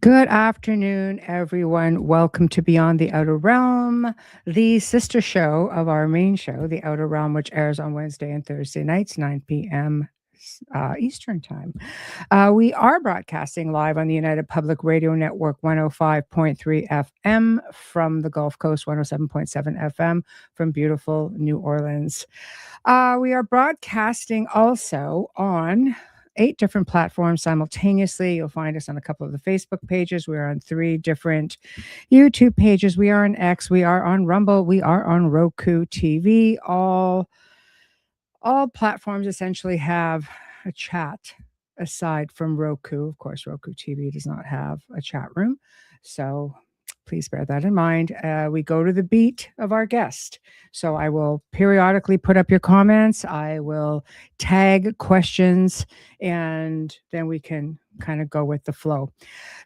Good afternoon, everyone. Welcome to Beyond the Outer Realm, the sister show of our main show, The Outer Realm, which airs on Wednesday and Thursday nights, 9 p.m. Eastern Time. We are broadcasting live on the United Public Radio Network 105.3 FM from the Gulf Coast, 107.7 FM from beautiful New Orleans. We are broadcasting also on 8 different platforms simultaneously. You'll find us on a couple of the Facebook pages. We're on 3 different YouTube pages. We are on X. We are on Rumble. We are on Roku TV. All platforms essentially have a chat aside from Roku. Of course, Roku TV does not have a chat room. So please bear that in mind. We go to the beat of our guest. So I will periodically put up your comments. I will tag questions, and then we can kind of go with the flow.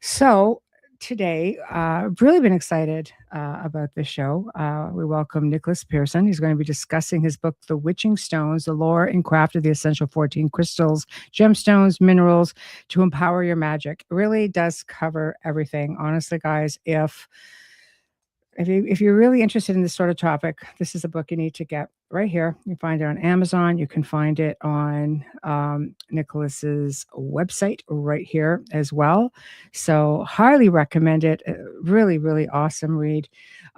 So today, I've really been excited about this show. We welcome Nicholas Pearson. He's going to be discussing his book, The Witching Stones, The Lore and Craft of the Essential 14 Crystals, Gemstones, Minerals to Empower Your Magic. It really does cover everything. Honestly, guys, if you're really interested in this sort of topic, this is a book you need to get right here. You can find it on Amazon. You can find it on Nicholas's website right here as well. So highly recommend it. Really, really awesome read.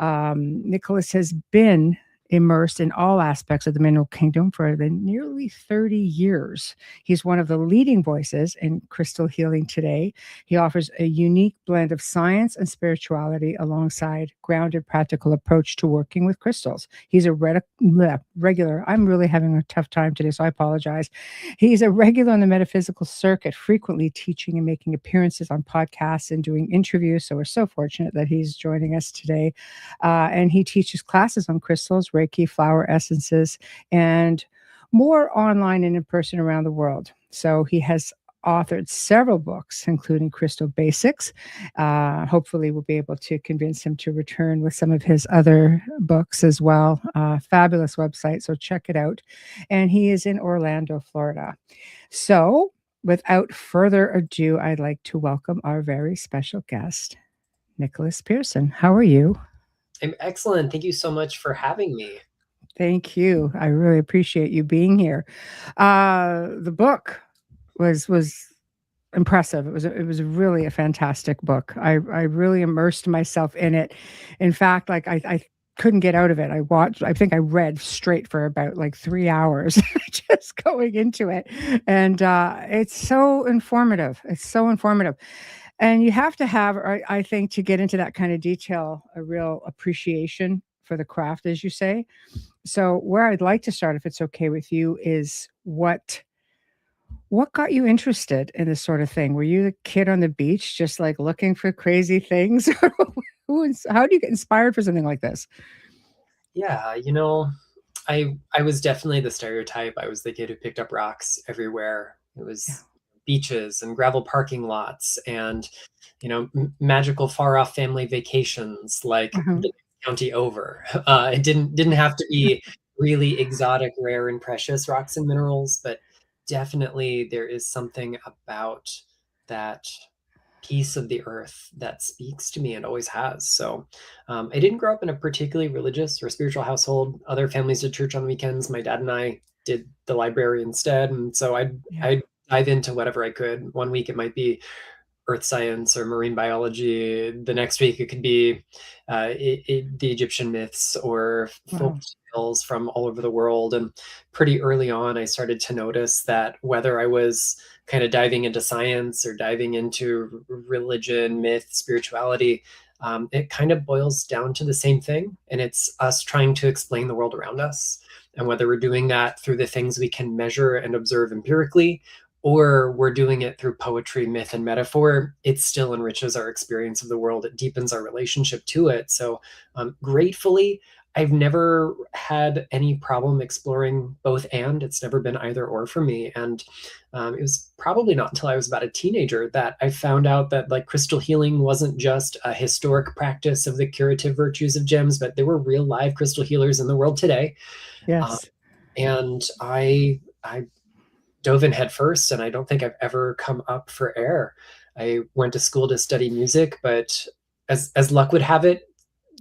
Nicholas has been immersed in all aspects of the mineral kingdom for the nearly 30 years. He's one of the leading voices in crystal healing today. He offers a unique blend of science and spirituality alongside grounded practical approach to working with crystals. He's a regular. I'm really having a tough time today, so I apologize. He's a regular on the metaphysical circuit, frequently teaching and making appearances on podcasts and doing interviews. So we're so fortunate that he's joining us today. And he teaches classes on crystals, Reiki, flower essences, and more online and in person around the world. So he has authored several books, including Crystal Basics. Hopefully we'll be able to convince him to return with some of his other books as well. Fabulous website, so check it out. And he is in Orlando, Florida. So without further ado, I'd like to welcome our very special guest, Nicholas Pearson. How are you? I'm excellent. Thank you so much for having me. Thank you. I really appreciate you being here. The book was impressive. It was really a fantastic book. I really immersed myself in it. In fact, like I couldn't get out of it. I think I read straight for about like 3 hours just going into it. And it's so informative. It's so informative. And you have to have, I think, to get into that kind of detail, a real appreciation for the craft, as you say. So where I'd like to start, if it's okay with you, is what got you interested in this sort of thing? Were you the kid on the beach just like looking for crazy things? How do you get inspired for something like this? Yeah, I was definitely the stereotype. I was the kid who picked up rocks everywhere. It was beaches and gravel parking lots and, magical far off family vacations like the county over. It didn't have to be really exotic, rare, and precious rocks and minerals, but definitely there is something about that piece of the earth that speaks to me and always has. So I didn't grow up in a particularly religious or spiritual household. Other families did church on the weekends. My dad and I did the library instead. And so I'd dive into whatever I could. One week it might be earth science or marine biology. The next week it could be the Egyptian myths or folk tales from all over the world. And pretty early on, I started to notice that whether I was kind of diving into science or diving into religion, myth, spirituality, it kind of boils down to the same thing. And it's us trying to explain the world around us. And whether we're doing that through the things we can measure and observe empirically, or we're doing it through poetry, myth, and metaphor, it still enriches our experience of the world. It deepens our relationship to it. So gratefully, I've never had any problem exploring both and. It's never been either or for me. And it was probably not until I was about a teenager that I found out that like crystal healing wasn't just a historic practice of the curative virtues of gems, but there were real live crystal healers in the world today. Yes. And I dove in head first, and I don't think I've ever come up for air. I went to school to study music, but as luck would have it,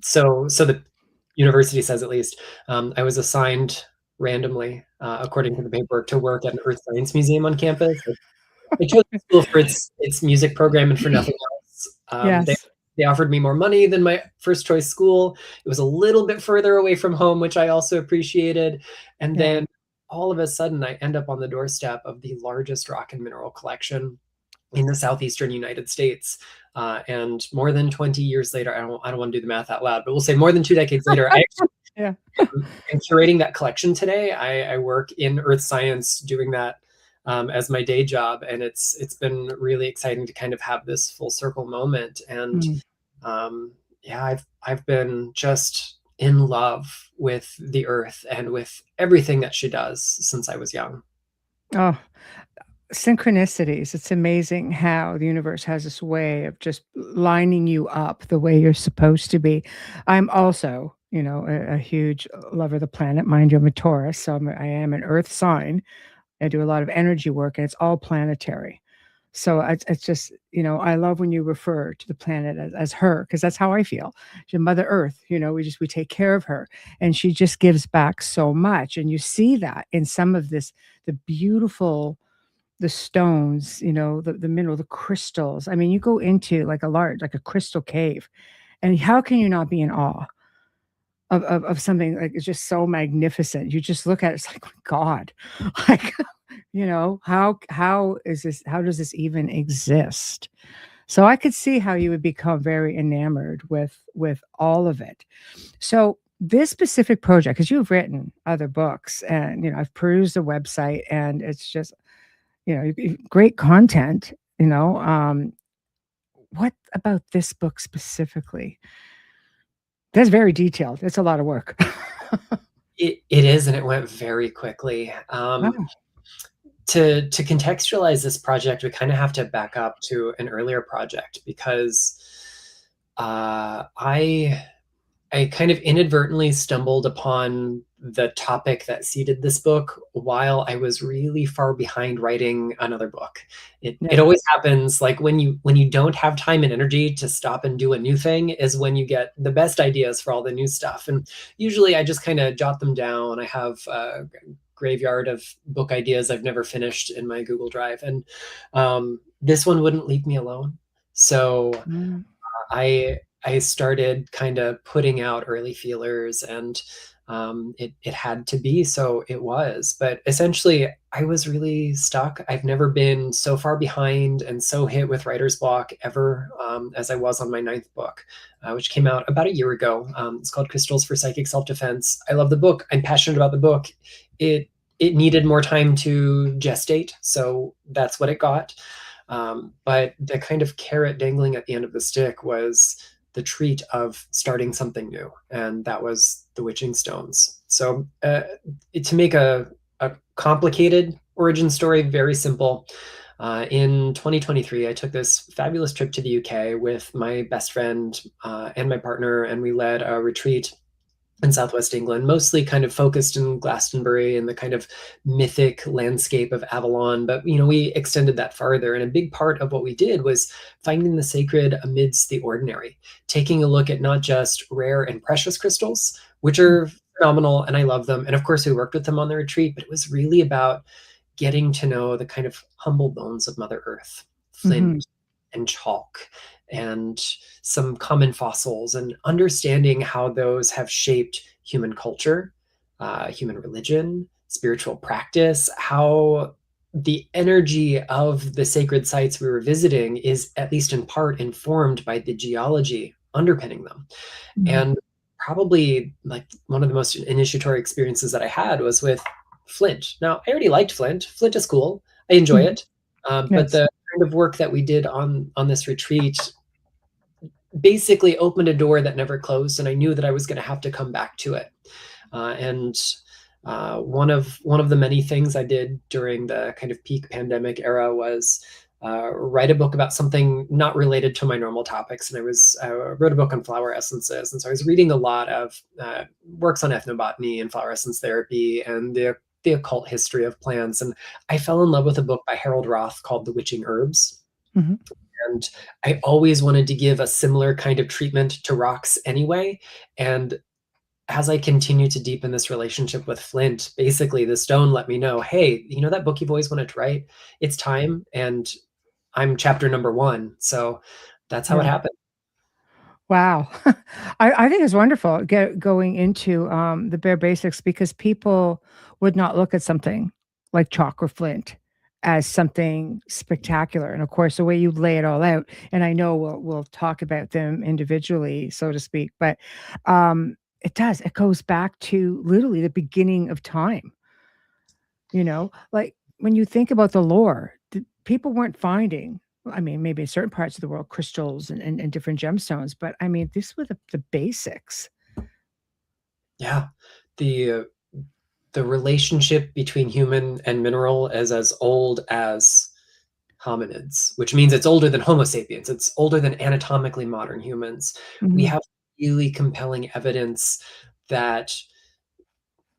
so the university says at least, I was assigned randomly, according to the paperwork, to work at an earth science museum on campus. I chose the school for its music program and for nothing else. Yes. They offered me more money than my first choice school. It was a little bit further away from home, which I also appreciated. And Yeah. then all of a sudden, I end up on the doorstep of the largest rock and mineral collection in the southeastern United States. And more than 20 years later, I don't want to do the math out loud, but we'll say more than 2 decades later, I actually Yeah. am curating that collection today. I work in earth science doing that as my day job, and it's been really exciting to kind of have this full circle moment. And Mm. yeah, I've been just in love with the earth and with everything that she does since I was young. Oh, synchronicities. It's amazing how the universe has this way of just lining you up the way you're supposed to be. I'm also, a huge lover of the planet. Mind you, I'm a Taurus, so I am an Earth sign. I do a lot of energy work, and it's all planetary. So it's just, I love when you refer to the planet as her, because that's how I feel. She's Mother Earth, we take care of her, and she just gives back so much. And you see that in some of the beautiful, the stones, the mineral, the crystals. I mean, you go into like a crystal cave, and how can you not be in awe of something like it's just so magnificent? You just look at it, it's like, "My God," like, how does this even exist? So I could see how you would become very enamored with all of it. So this specific project, because you've written other books, and I've perused the website, and it's just great content. What about this book specifically? That's very detailed. It's a lot of work. It is, and it went very quickly. Oh, To contextualize this project, we kind of have to back up to an earlier project because I kind of inadvertently stumbled upon the topic that seeded this book while I was really far behind writing another book. It yeah. always happens, like when you don't have time and energy to stop and do a new thing is when you get the best ideas for all the new stuff. And usually I just kind of jot them down. I have a graveyard of book ideas I've never finished in my Google Drive, and this one wouldn't leave me alone. So Mm, I started kind of putting out early feelers, and it had to be, so it was. But essentially, I was really stuck. I've never been so far behind and so hit with writer's block ever, as I was on my ninth book, which came out about a year ago. It's called Crystals for Psychic Self-Defense. I love the book. I'm passionate about the book. It needed more time to gestate, so that's what it got. But the kind of carrot dangling at the end of the stick was the treat of starting something new, and that was the witching stones. So to make a complicated origin story very simple, in 2023, I took this fabulous trip to the UK with my best friend and my partner, and we led a retreat in southwest England, mostly kind of focused in Glastonbury and the kind of mythic landscape of Avalon. But we extended that farther, and a big part of what we did was finding the sacred amidst the ordinary, taking a look at not just rare and precious crystals, which mm, are phenomenal, and I love them. And of course, we worked with them on the retreat, but it was really about getting to know the kind of humble bones of Mother Earth, mhm, flint and chalk and some common fossils, and understanding how those have shaped human culture, human religion, spiritual practice, how the energy of the sacred sites we were visiting is at least in part informed by the geology underpinning them. mhm, And probably like one of the most initiatory experiences that I had was with flint. Now, I already liked flint. Flint is cool. I enjoy mhm. it. But Yes. the kind of work that we did on this retreat basically opened a door that never closed, and I knew that I was going to have to come back to it. And one of the many things I did during the kind of peak pandemic era was write a book about something not related to my normal topics. And I wrote a book on flower essences, and so I was reading a lot of works on ethnobotany and flower essence therapy and the occult history of plants. And I fell in love with a book by Harold Roth called The Witching Herbs. Mhm. And I always wanted to give a similar kind of treatment to rocks anyway. And as I continue to deepen this relationship with flint, basically the stone let me know, hey, you know that book you've always wanted to write? It's time, and I'm chapter number 1. So that's how it Yeah. happened. Wow. I think it's wonderful going into the bare basics because people would not look at something like chalk or flint as something spectacular. And of course, the way you lay it all out, and I know we'll talk about them individually, so to speak, but it goes back to literally the beginning of time. Like when you think about the lore, people weren't finding, I mean, maybe in certain parts of the world, crystals and different gemstones, but I mean, this were the basics. Yeah. The the relationship between human and mineral is as old as hominids, which means it's older than Homo sapiens. It's older than anatomically modern humans. We Mhm, have really compelling evidence that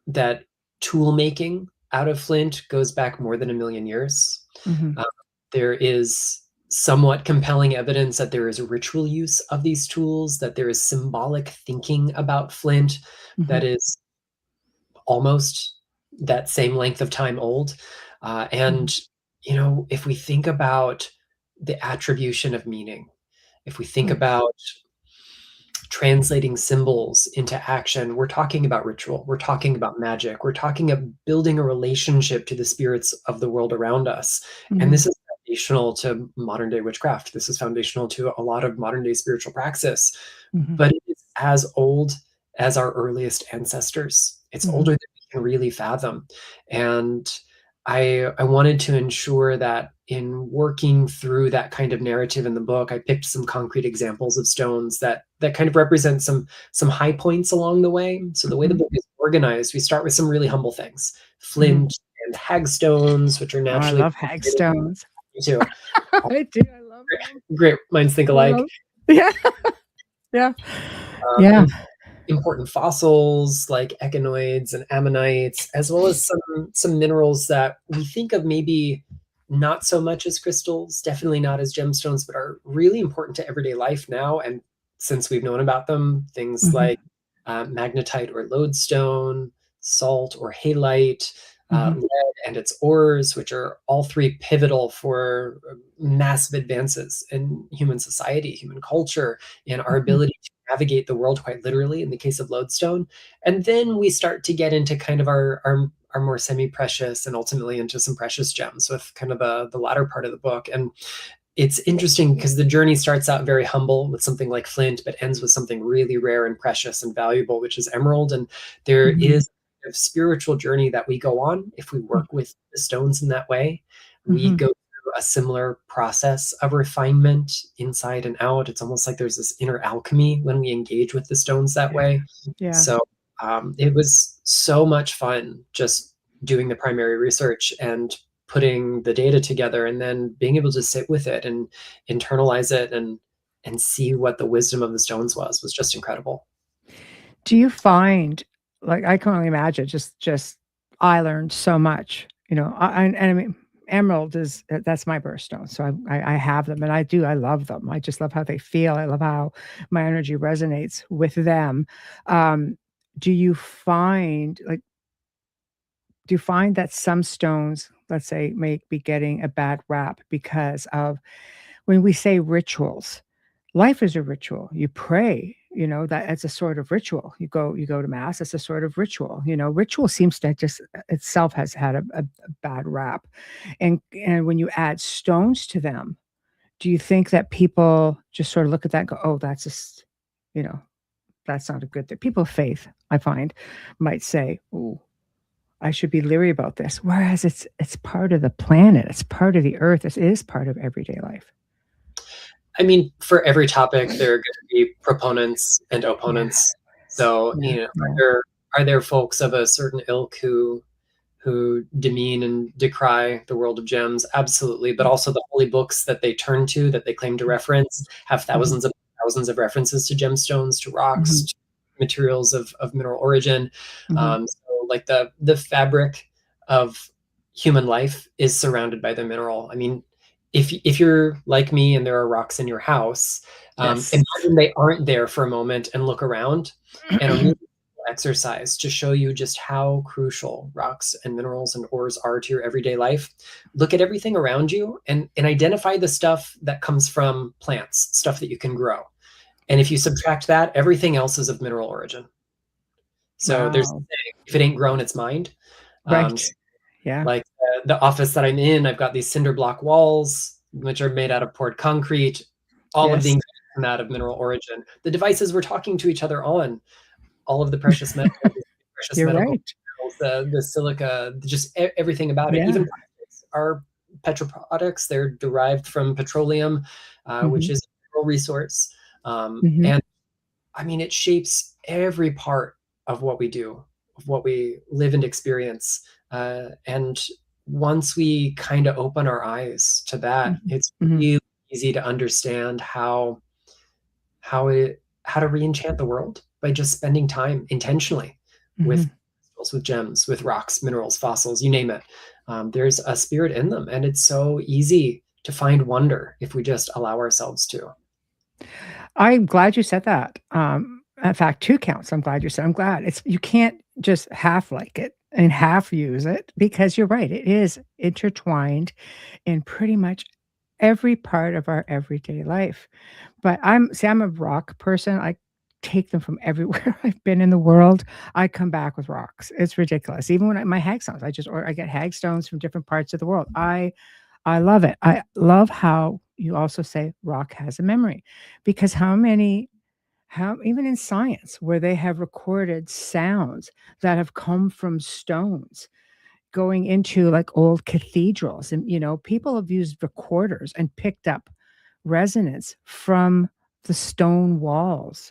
that tool making out of flint goes back more than 1 million years. mhm, Uh, there is somewhat compelling evidence that there is ritual use of these tools, that there is symbolic thinking about flint mhm, that is almost that same length of time old. mhm, And, if we think about the attribution of meaning, if we think mm, about translating symbols into action, we're talking about ritual, we're talking about magic, we're talking of building a relationship to the spirits of the world around us. And mhm, this is foundational to modern day witchcraft. This is foundational to a lot of modern day spiritual praxis, mhm, but it's as old as our earliest ancestors. It's mhm, older than we can really fathom. And I wanted to ensure that in working through that kind of narrative in the book, I picked some concrete examples of stones that kind of represent some high points along the way. So the way the mhm, book is organized, we start with some really humble things: mhm. flint and hagstones, which are Oh, I naturally love hagstones. too. I do, I love them. Great minds think I alike. love Yeah, yeah, Um, yeah, Important fossils like echinoids and ammonites, as well as some minerals that we think of maybe not so much as crystals, definitely not as gemstones, but are really important to everyday life now. And since we've known about them, things mhm, like magnetite or lodestone, salt or halite, mhm, lead and its ores, which are all three pivotal for massive advances in human society, human culture, and our mhm, ability to navigate the world quite literally in the case of lodestone. And then we start to get into kind of our more semi-precious and ultimately into some precious gems with kind of the latter part of the book. And it's interesting because the journey starts out very humble with something like flint, but ends with something really rare and precious and valuable, which is emerald. And there mhm, is a spiritual journey that we go on if we work with the stones in that way. We mhm. go through a similar process of refinement inside and out. It's almost like there's this inner alchemy when we engage with the stones that Yeah, way. yeah. So it was so much fun just doing the primary research and putting the data together and then being able to sit with it and internalize it and see what the wisdom of the stones was just incredible. Do you find, like, I can only imagine, just I learned so much, and I mean, emerald is that's my birthstone, so I have them, and I love them. I just love how they feel. I love how my energy resonates with them. Um, do you find, do you find that some stones, let's say, may be getting a bad rap because of when we say rituals? Life is a ritual. You pray, that it's a sort of ritual. You go to mass, it's a sort of ritual. Ritual seems to just itself has had a bad rap. And when you add stones to them, do you think that people just sort of look at that and go, "Oh, that's just, you know, that's not a good thing." People of faith, I find, might say, "Ooh, I should be leery about this." Whereas it's part of the planet, it's part of the earth, it is part of everyday life. I mean, for every topic, there are going to be proponents and Yeah, opponents. So, yeah, yeah. are there folks of a certain ilk who demean and decry the world of gems? Absolutely. But also the holy books that they turn to, that they claim to reference, have Mhm, thousands of references to gemstones, to rocks, mhm, to materials of mineral origin. mhm, So like the fabric of human life is surrounded by the mineral. I mean, if you're like me and there are rocks in your house, Yes. imagine they aren't there for a moment and look around. And a really simple exercise to show you just how crucial rocks and minerals and ores are to your everyday life. Look at everything around you and identify the stuff that comes from plants, stuff that you can grow. And if you subtract that, everything else is of mineral origin. So there's a Wow. saying, if it ain't grown, it's mined. Um, Right. Yeah. like the office that I'm in, I've got these cinder block walls, which are made out of poured concrete. All of the Yes. ingredients come out of mineral origin. The devices we're talking to each other on, all of the precious metals, precious You're medical right. minerals, the silica, just everything about it. Yeah. Even plastics are petroproducts. They're derived from petroleum, which Hmm. is a mineral resource. Hmm. And I mean, it shapes every part of what we do, of what we live and experience. And once we kind of open our eyes to that, Hmm. it's Hmm. really easy to understand how it how to re-enchant the world by just spending time intentionally with Hmm. crystals, with gems, with rocks, minerals, fossils, you name it. There's a spirit in them, and it's so easy to find wonder if we just allow ourselves to. I'm glad you said that. In fact, 2 counts. I'm glad you said. I'm glad it's you can't just half like it and half use it because you're right. It is intertwined in pretty much every part of our everyday life. But I'm a rock person. I take them from everywhere I've been in the world. I come back with rocks. It's ridiculous. Even when my hagstones, I get hagstones from different parts of the world. I love it. I love how you also say rock has a memory because how even in science where they have recorded sounds that have come from stones going into like old cathedrals and people have used recorders and picked up resonance from the stone walls.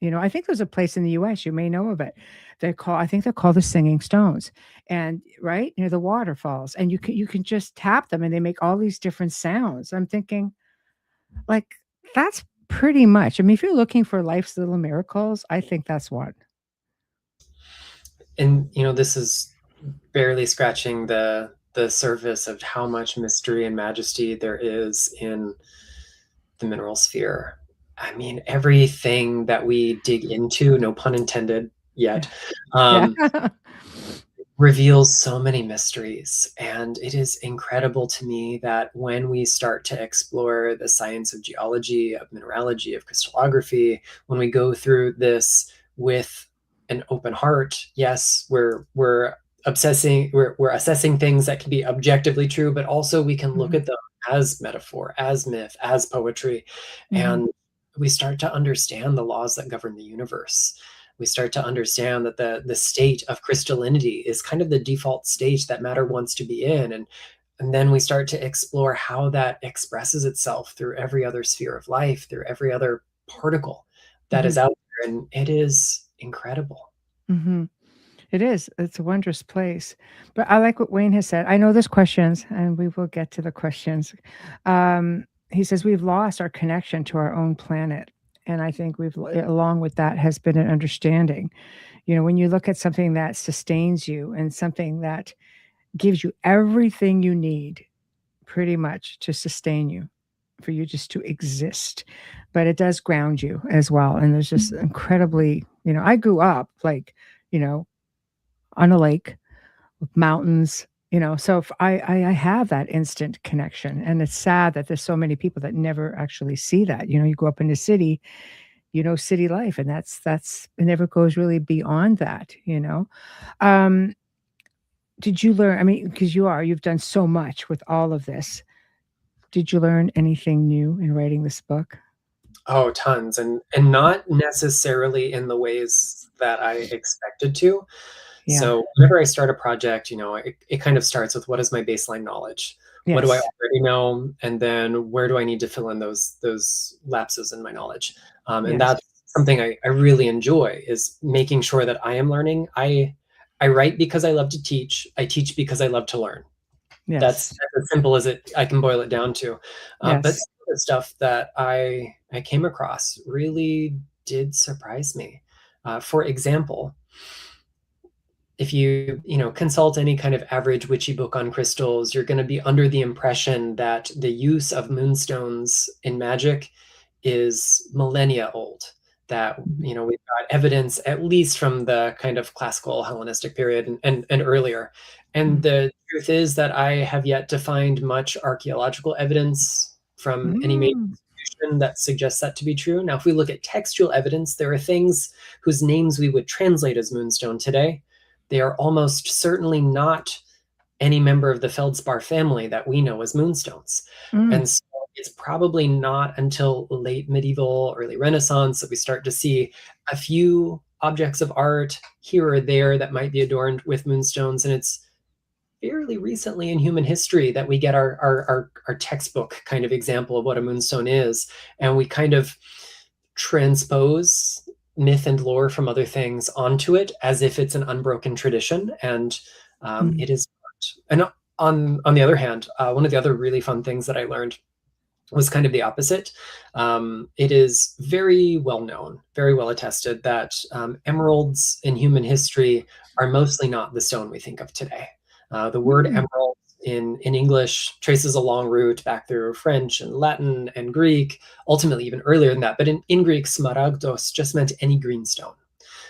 I think there's a place in the US, you may know of it. I think they're called the Singing Stones. And right near the waterfalls. And you can just tap them and they make all these different sounds. I'm thinking, like, that's pretty much. I mean, if you're looking for life's little miracles, I think that's one. And this is barely scratching the surface of how much mystery and majesty there is in the mineral sphere. I mean, everything that we dig into, no pun intended yet, Yeah. Yeah. um, reveals so many mysteries. And it is incredible to me that when we start to explore the science of geology, of mineralogy, of crystallography, when we go through this with an open heart, yes, we're assessing things that can be objectively true, but also we can look Mhm. at them as metaphor, as myth, as poetry, Mhm. and we start to understand the laws that govern the universe. We start to understand that the state of crystallinity is kind of the default state that matter wants to be in, and then we start to explore how that expresses itself through every other sphere of life, through every other particle that is Mhm. out there, and it is incredible. Mhm. It is. It's a wondrous place. But I like what Wayne has said. I know there's questions, and we will get to the questions. He says we've lost our connection to our own planet, and I think along with that has been an understanding. When you look at something that sustains you and something that gives you everything you need, pretty much to sustain you, for you just to exist, but it does ground you as well. And there's just incredibly, I grew up like, you know, on a lake with mountains, so if I have that instant connection, and it's sad that there's so many people that never actually see that. You grow up in the city, city life, and that's it never goes really beyond that. Um, did you learn? I mean, because you've done so much with all of this. Did you learn anything new in writing this book? Oh, tons, and not necessarily in the ways that I expected to. Yeah. So whenever I start a project, it kind of starts with what is my baseline knowledge? What do I Yes. already know? And then where do I need to fill in those lapses in my knowledge? And Yes. that's something I really enjoy is making sure that I am learning. I write because I love to teach. I teach because I love to learn. That's Yes. as simple as I can boil it down to. But Yes. some of the stuff that I came across really did surprise me. For example, if you consult any kind of average witchy book on crystals, you're going to be under the impression that the use of moonstones in magic is millennia old. That Mhm. we've got evidence at least from the kind of classical Hellenistic period and earlier. And Mm. the truth is that I have yet to find much archaeological evidence from any major Mm. institution that suggests that to be true. Now, if we look at textual evidence, there are things whose names we would translate as moonstone today. They are almost certainly not any member of the feldspar family that we know as moonstones. Mm. And so it's probably not until late medieval, early Renaissance that we start to see a few objects of art here or there that might be adorned with moonstones. And it's fairly recently in human history that we get our textbook kind of example of what a moonstone is. And we kind of transpose myth and lore from other things onto it as if it's an unbroken tradition. And Mm. it is not. And on the other hand, one of the other really fun things that I learned was kind of the opposite. It is very well known, very well attested that emeralds in human history are mostly not the stone we think of today. The word Mm. emerald in English traces a long route back through French and Latin and Greek, ultimately even earlier than that. But in Greek, smaragdos just meant any green stone.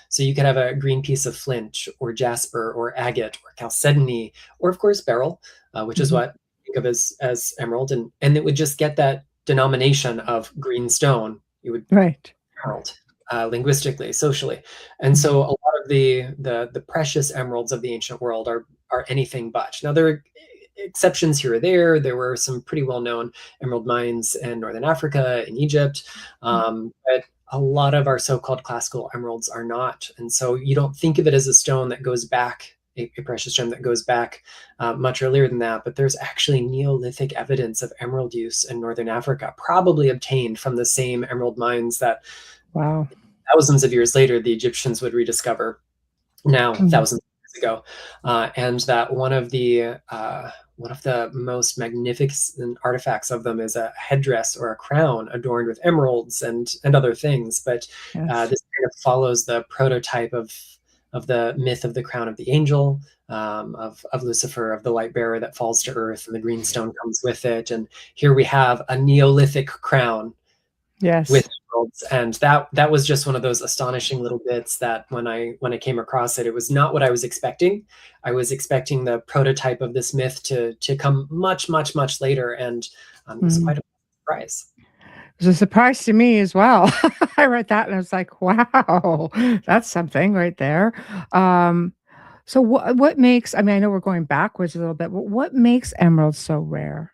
So you could have a green piece of flint or jasper or agate or chalcedony, or of course beryl, which is Mhm. what I think of as emerald, and it would just get that denomination of green stone. You would Right. emerald linguistically, socially, and Mhm. so a lot of the precious emeralds of the ancient world are anything but. Now there are exceptions here or there. There were some pretty well known emerald mines in northern Africa, in Egypt, Mm. but a lot of our so-called classical emeralds are not. And so you don't think of it as a stone that goes back, a precious gem that goes back much earlier than that. But there's actually Neolithic evidence of emerald use in northern Africa, probably obtained from the same emerald mines that Wow. thousands of years later the Egyptians would rediscover, now Mm. thousands of years ago. And that one of the most magnificent artifacts of them is a headdress or a crown adorned with emeralds and other things. But Yes. this kind of follows the prototype of the myth of the crown of the angel, of Lucifer, of the light bearer that falls to earth, and the green stone comes with it. And here we have a Neolithic crown with Yes. emeralds, and that was just one of those astonishing little bits that when I came across it, it was not what I was expecting. I was expecting the prototype of this myth to come much later, and it was quite Mm. a surprise. It was a surprise to me as well. I read that and I was like, "Wow, that's something right there." Um, so what makes, I mean, I know we're going backwards a little bit, but what makes emeralds so rare?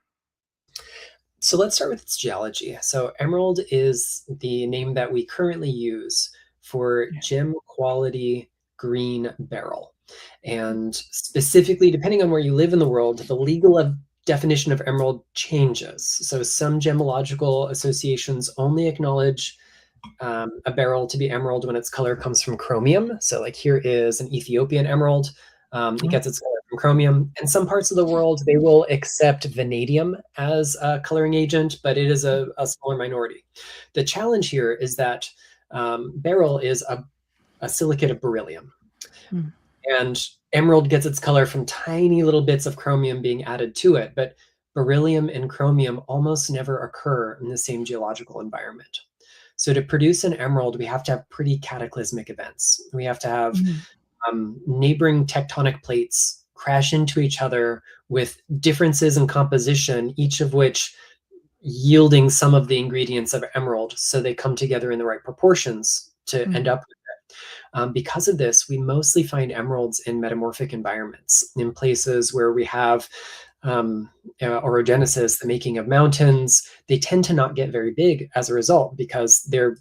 So let's start with its geology. So emerald is the name that we currently use for Yeah. gem quality green beryl. And specifically, depending on where you live in the world, the legal definition of emerald changes. So some gemological associations only acknowledge a beryl to be emerald when its color comes from chromium. So, like here is an Ethiopian emerald. It Oh. gets its color from chromium. In some parts of the world, they will accept vanadium as a coloring agent, but it is a smaller minority. The challenge here is that beryl is a silicate of beryllium, Mm. and emerald gets its color from tiny little bits of chromium being added to it. But beryllium and chromium almost never occur in the same geological environment. So to produce an emerald, we have to have pretty cataclysmic events. We have to have Mm. neighboring tectonic plates crash into each other with differences in composition, each of which yielding some of the ingredients of emerald, so they come together in the right proportions to end Mm. up with it. Because of this, we mostly find emeralds in metamorphic environments, in places where we have orogenesis, the making of mountains. They tend to not get very big as a result because they're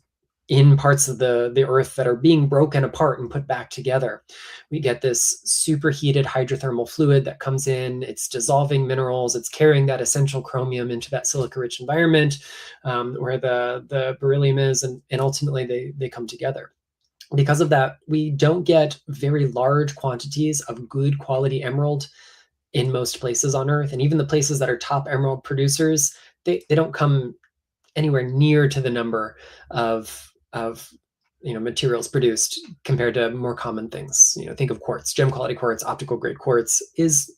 in parts of the earth that are being broken apart and put back together. We get this superheated hydrothermal fluid that comes in, it's dissolving minerals, it's carrying that essential chromium into that silica-rich environment where the beryllium is, and ultimately they come together. Because of that, we don't get very large quantities of good quality emerald in most places on Earth. And even the places that are top emerald producers, they don't come anywhere near to the number of materials produced compared to more common things. Think of quartz. Gem quality quartz, optical grade quartz is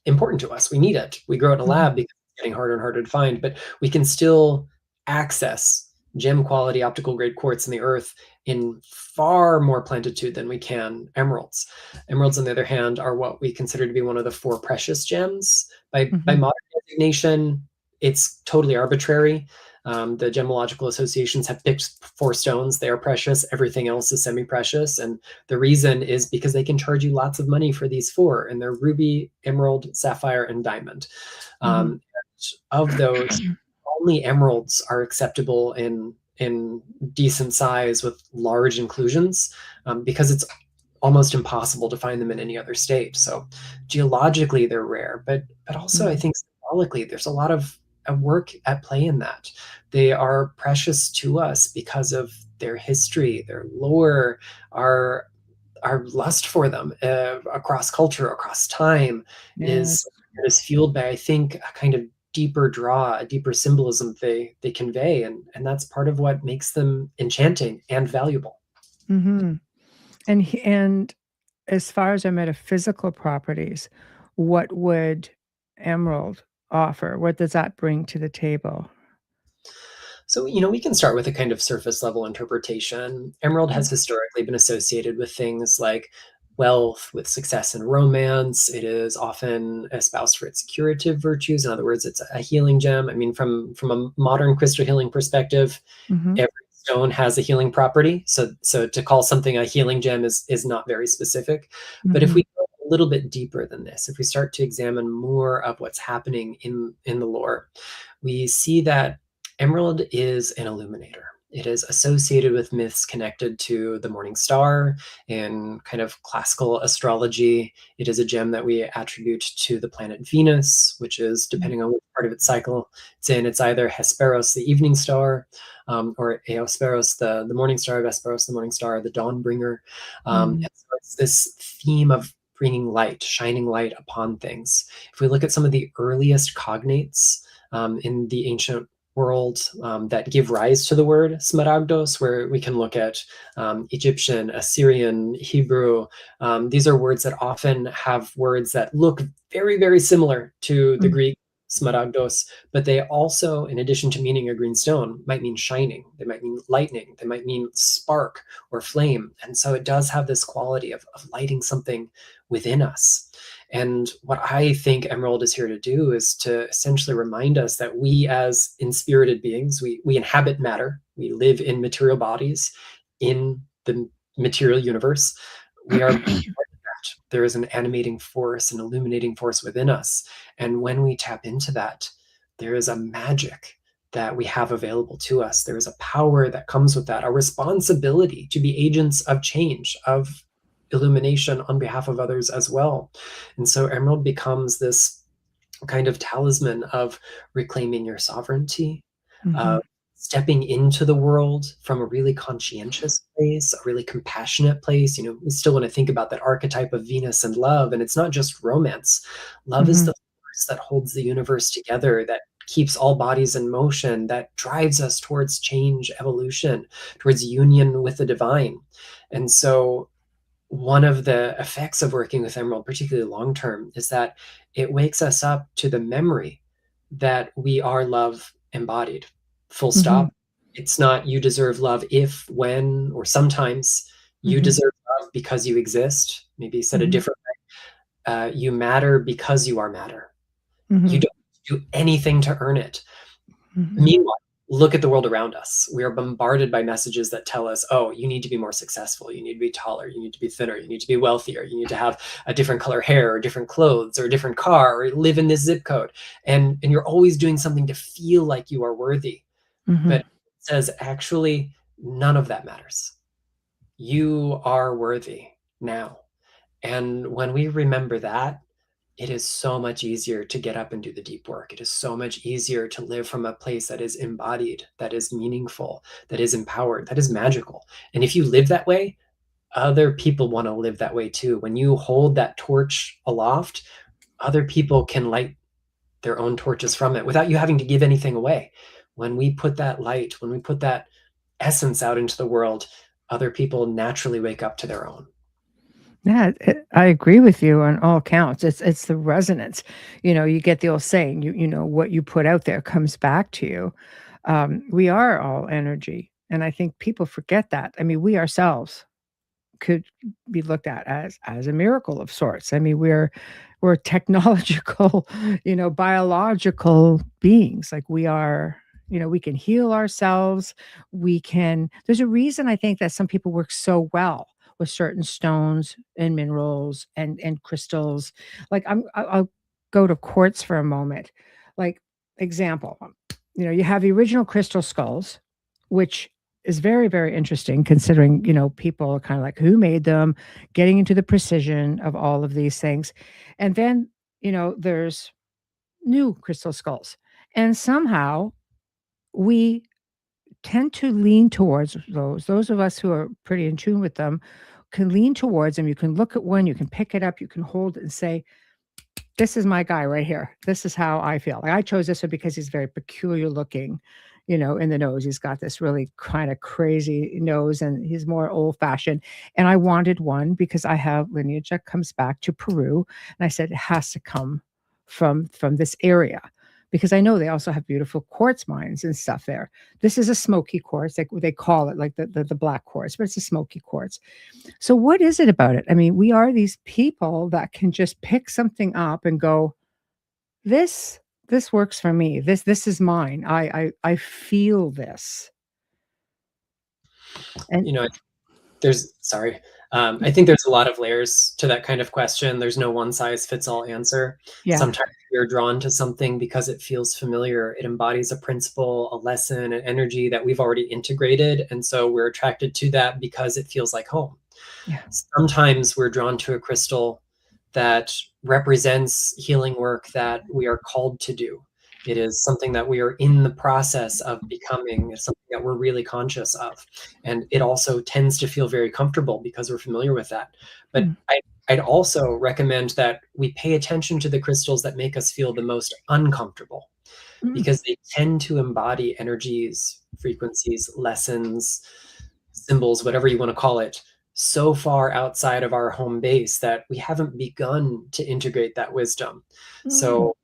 important to us. We need it. We grow it in a Mhm. lab because it's getting harder and harder to find, but we can still access gem quality optical grade quartz in the earth in far more plentitude than we can emeralds. Emeralds, on the other hand, are what we consider to be one of the four precious gems. By Mhm. modern designation, it's totally arbitrary. The gemological associations have picked four stones. They are precious. Everything else is semi-precious. And the reason is because they can charge you lots of money for these four, and they're ruby, emerald, sapphire, and diamond. Mhm. And of those, only emeralds are acceptable in decent size with large inclusions, because it's almost impossible to find them in any other state. So geologically, they're rare, but also I Mhm. think symbolically, there's a lot of work at play in that. They are precious to us because of their history, their lore, our our lust for them, across culture, across time, is Yes. is fueled by, I think, a kind of deeper draw, a deeper symbolism they convey, and that's part of what makes them enchanting and valuable. Mhm. And as far as their metaphysical properties, what would emerald offer? What does that bring to the table? So, we can start with a kind of surface level interpretation. Emerald Yeah. has historically been associated with things like wealth, with success in romance. It is often espoused for its curative virtues. In other words, it's a healing gem. I mean, from a modern crystal healing perspective, Mhm. every stone has a healing property. So to call something a healing gem is not very specific. But if we Mhm. go a little bit deeper than this, if we start to examine more of what's happening in the lore, we see that emerald is an illuminator. It is associated with myths connected to the morning star in kind of classical astrology. It is a gem that we attribute to the planet Venus, which is, Mhm. depending on which part of its cycle it's in, it's either Hesperos, the evening star, or Eosperos, the morning star, Vesperos, the morning star, the dawn bringer. Mhm. And so it's this theme of bringing light, shining light upon things. If we look at some of the earliest cognates, in the ancient world, that give rise to the word smaragdos, where we can look at, Egyptian, Assyrian, Hebrew. These are words that often have words that look very, very similar to the Mhm. Greek smaragdos, but they also, in addition to meaning a green stone, might mean shining. They might mean lightning. They might mean spark or flame. And so it does have this quality of lighting something within us. And what I think Emerald is here to do is to essentially remind us that we, as inspirited beings, we inhabit matter. We live in material bodies in the material universe. We are there is an animating force, an illuminating force within us. And when we tap into that, there is a magic that we have available to us. There is a power that comes with that, a responsibility to be agents of change, of illumination on behalf of others as well. And so Emerald becomes this kind of talisman of reclaiming your sovereignty, of Mhm. stepping into the world from a really conscientious place, a really compassionate place. We still want to think about that archetype of Venus and love, and it's not just romance. Love is Mhm. the force that holds the universe together, that keeps all bodies in motion, that drives us towards change, evolution, towards union with the divine. And so one of the effects of working with emerald, particularly long term, is that it wakes us up to the memory that we are love embodied. Full Mhm. stop. It's not you deserve love if, when, or sometimes. You Mhm. deserve love because you exist. Maybe said a Mhm. different way. You matter because you are matter. You Mhm. don't do anything to earn it. Mhm. Meanwhile, look at the world around us. We are bombarded by messages that tell us, oh, you need to be more successful. You need to be taller. You need to be thinner. You need to be wealthier. You need to have a different color hair or different clothes or a different car or live in this zip code. And you're always doing something to feel like you are worthy. But Mhm. it says, actually, none of that matters. You are worthy now. And when we remember that, it is so much easier to get up and do the deep work. It is so much easier to live from a place that is embodied, that is meaningful, that is empowered, that is magical. And if you live that way, other people want to live that way too. When you hold that torch aloft, other people can light their own torches from it without you having to give anything away. When we put that light, when we put that essence out into the world, other people naturally wake up to their own. Yeah, I agree with you on all counts. It's the resonance. You get the old saying, what you put out there comes back to you. We are all energy, and I think people forget that. I mean, we ourselves could be looked at as a miracle of sorts. I mean, we're technological, biological beings. Like we are, we can heal ourselves. There's a reason I think that some people work so well with certain stones and minerals and crystals. Like I'll go to quartz for a moment. Like example, you have the original crystal skulls, which is very, very interesting considering, people are kind of like who made them, getting into the precision of all of these things. And then, there's new crystal skulls. And somehow we tend to lean towards those. Those of us who are pretty in tune with them can lean towards them. You can look at one, you can pick it up, you can hold it and say, this is my guy right here. This is how I feel. Like I chose this one because he's very peculiar looking, in the nose. He's got this really kind of crazy nose and he's more old fashioned. And I wanted one because I have lineage that comes back to Peru. And I said, it has to come from this area because I know they also have beautiful quartz mines and stuff there. This is a smoky quartz, like they call it, like the black quartz, but it's a smoky quartz. So what is it about it? I mean, we are these people that can just pick something up and go, this works for me. This is mine. I feel this. And You know, sorry. I think there's a lot of layers to that kind of question. There's no one size fits all answer. yeah, Sometimes we're drawn to something because it feels familiar. It embodies a principle, a lesson, an energy that we've already integrated. And so we're attracted to that because it feels like home. yeah. Sometimes we're drawn to a crystal that represents healing work that we are called to do. It is something that we are in the process of becoming. It's something that we're really conscious of. And it also tends to feel very comfortable because we're familiar with that. But Mm, I'd also recommend that we pay attention to the crystals that make us feel the most uncomfortable mm, because they tend to embody energies, frequencies, lessons, symbols, whatever you want to call it, so far outside of our home base that we haven't begun to integrate that wisdom. mm, So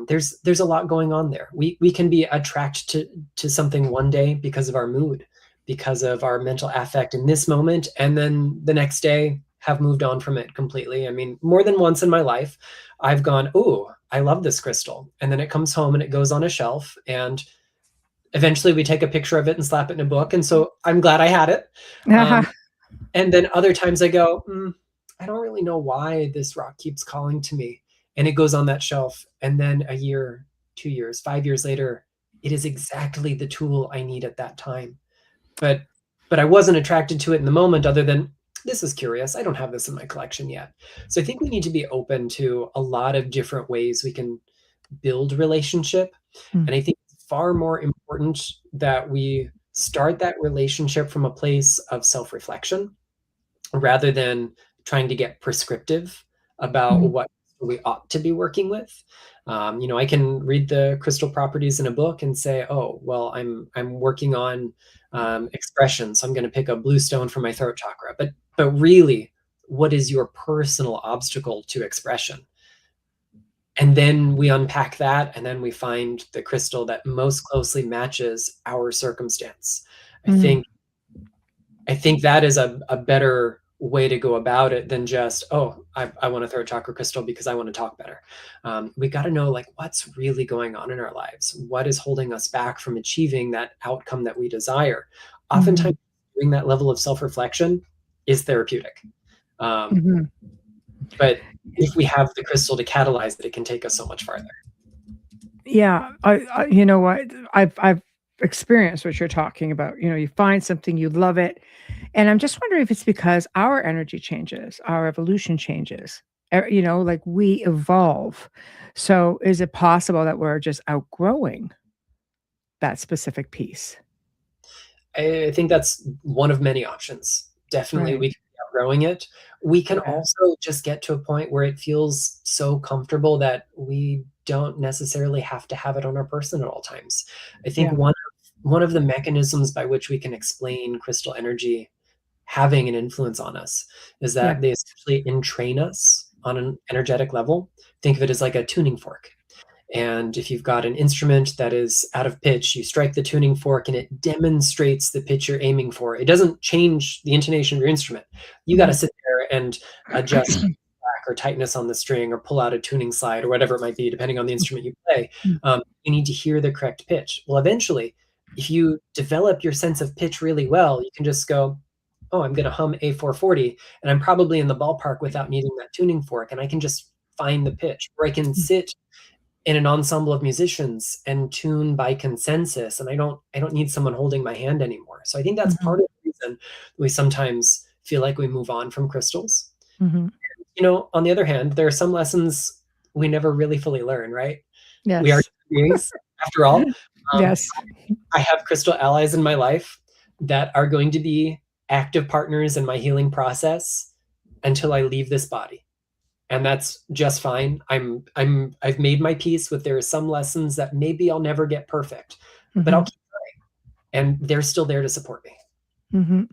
there's a lot going on there. We can be attracted to something one day because of our mood, because of our mental affect in this moment, and then the next day have moved on from it completely. I mean, more than once in my life, I've gone, "Oh, I love this crystal," and then it comes home and it goes on a shelf, and eventually we take a picture of it and slap it in a book. And so I'm glad I had it. Um, and then other times I go, I don't really know why this rock keeps calling to me. And it goes on that shelf. And then a year, 2 years, 5 years later, it is exactly the tool I need at that time. But I wasn't attracted to it in the moment other than this is curious. I don't have this in my collection yet. So I think we need to be open to a lot of different ways we can build relationship. mm, And I think it's far more important that we start that relationship from a place of self-reflection rather than trying to get prescriptive about mm, what we ought to be working with. I can read the crystal properties in a book and say, "Oh, well, I'm working on expression, so I'm going to pick a blue stone for my throat chakra." But really, what is your personal obstacle to expression? And then we unpack that, and then we find the crystal that most closely matches our circumstance. I mm, think I think that is a better way to go about it than just, oh, I want to throw a chakra crystal because I want to talk better. We got to know like what's really going on in our lives. What is holding us back from achieving that outcome that we desire? mhm, Oftentimes, doing that level of self-reflection is therapeutic. Um, mhm. but if we have the crystal to catalyze it, it can take us so much farther. Yeah, you know what? I've experienced what you're talking about. You find something, you love it, and I'm just wondering if it's because our energy changes, our evolution changes. Like we evolve. So is it possible that we're just outgrowing that specific piece? I think that's one of many options. Definitely, Right. we can be outgrowing it. We can Yeah. also just get to a point where it feels so comfortable that we don't necessarily have to have it on our person at all times. I think Yeah. one of the mechanisms by which we can explain crystal energy having an influence on us, is Yeah. that they essentially entrain us on an energetic level. Think of it as like a tuning fork. And if you've got an instrument that is out of pitch, you strike the tuning fork and it demonstrates the pitch you're aiming for. It doesn't change the intonation of your instrument. You got to Mhm. sit there and adjust slack or tightness on the string or pull out a tuning slide or whatever it might be, depending on the instrument you play. You need to hear the correct pitch. Well, eventually, if you develop your sense of pitch really well, you can just go, oh, I'm going to hum A440, and I'm probably in the ballpark without needing that tuning fork, and I can just find the pitch. Or I can sit in an ensemble of musicians and tune by consensus, and I don't need someone holding my hand anymore. So I think that's Mhm. part of the reason we sometimes feel like we move on from crystals. Mhm. On the other hand, there are some lessons we never really fully learn, right? We are Yes. human beings after all. um, Yes. I have crystal allies in my life that are going to be active partners in my healing process until I leave this body, and that's just fine. I've made my peace with there are some lessons that maybe I'll never get perfect, but I'll Mhm. keep trying, and they're still there to support me. Mhm.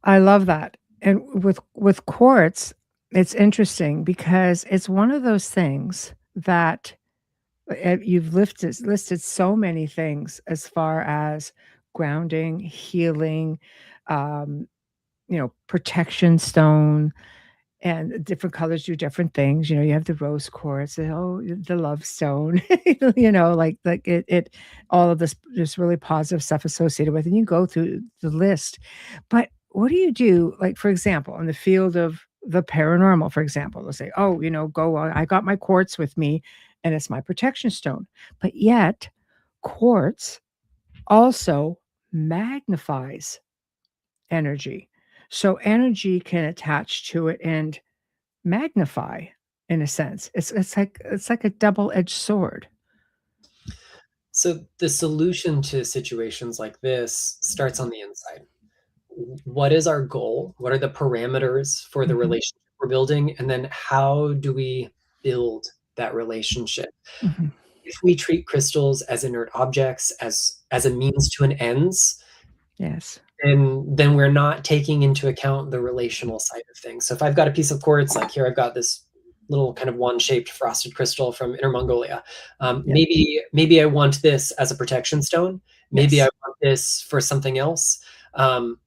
I love that. And with quartz, it's interesting because it's one of those things that you've listed so many things as far as grounding, healing, um, protection stone, and different colors do different things. You have the rose quartz, the love stone, like all of this really positive stuff associated with it. And you go through the list. But what do you do, like, for example, in the field of the paranormal, for example, they'll say, oh, go on, I got my quartz with me and it's my protection stone. But yet, quartz also magnifies energy. So energy can attach to it and magnify, in a sense. It's like a double-edged sword. So the solution to situations like this starts on the inside. What is our goal? What are the parameters for the Mhm, relationship we're building? And then how do we build that relationship? mhm. If we treat crystals as inert objects, as a means to an ends, Yes. then we're not taking into account the relational side of things. So if I've got a piece of quartz, like here I've got this little kind of wand-shaped frosted crystal from Inner Mongolia. Yep. Maybe I want this as a protection stone. Maybe I Yes. want this for something else. Um,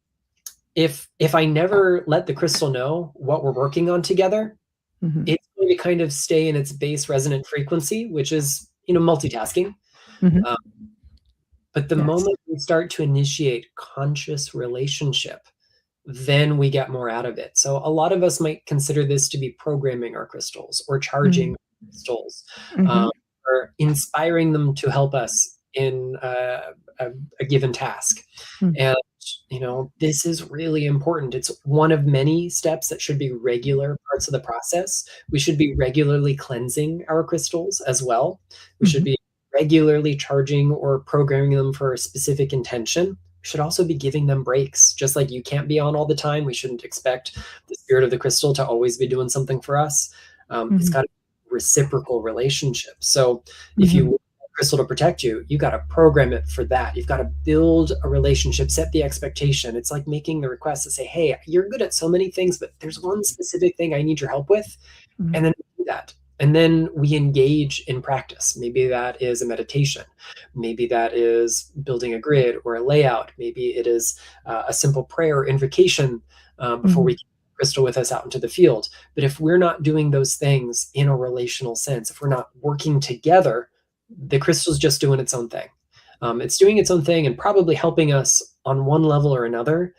if I never let the crystal know what we're working on together, Mhm, it's going to kind of stay in its base resonant frequency, which is multitasking. mhm. Um, but the Yes. moment we start to initiate conscious relationship, then we get more out of it. So a lot of us might consider this to be programming our crystals or charging Mhm, crystals, um, mhm, or inspiring them to help us in a given task. mm, And this is really important. It's one of many steps that should be regular parts of the process. We should be regularly cleansing our crystals as well. We should mhm, be regularly charging or programming them for a specific intention. We should also be giving them breaks. Just like you can't be on all the time, we shouldn't expect the spirit of the crystal to always be doing something for us. It's mhm, got a reciprocal relationship. So if you mhm, want a crystal to protect you, you got to program it for that. You've got to build a relationship, set the expectation. It's like making the request to say, hey, you're good at so many things, but there's one specific thing I need your help with. mhm, And then we do that. And then we engage in practice. Maybe that is a meditation. Maybe that is building a grid or a layout. Maybe it is a simple prayer or invocation before we mhm, keep the crystal with us out into the field. But if we're not doing those things in a relational sense, if we're not working together, the crystal's just doing its own thing. It's doing its own thing and probably helping us on one level or another,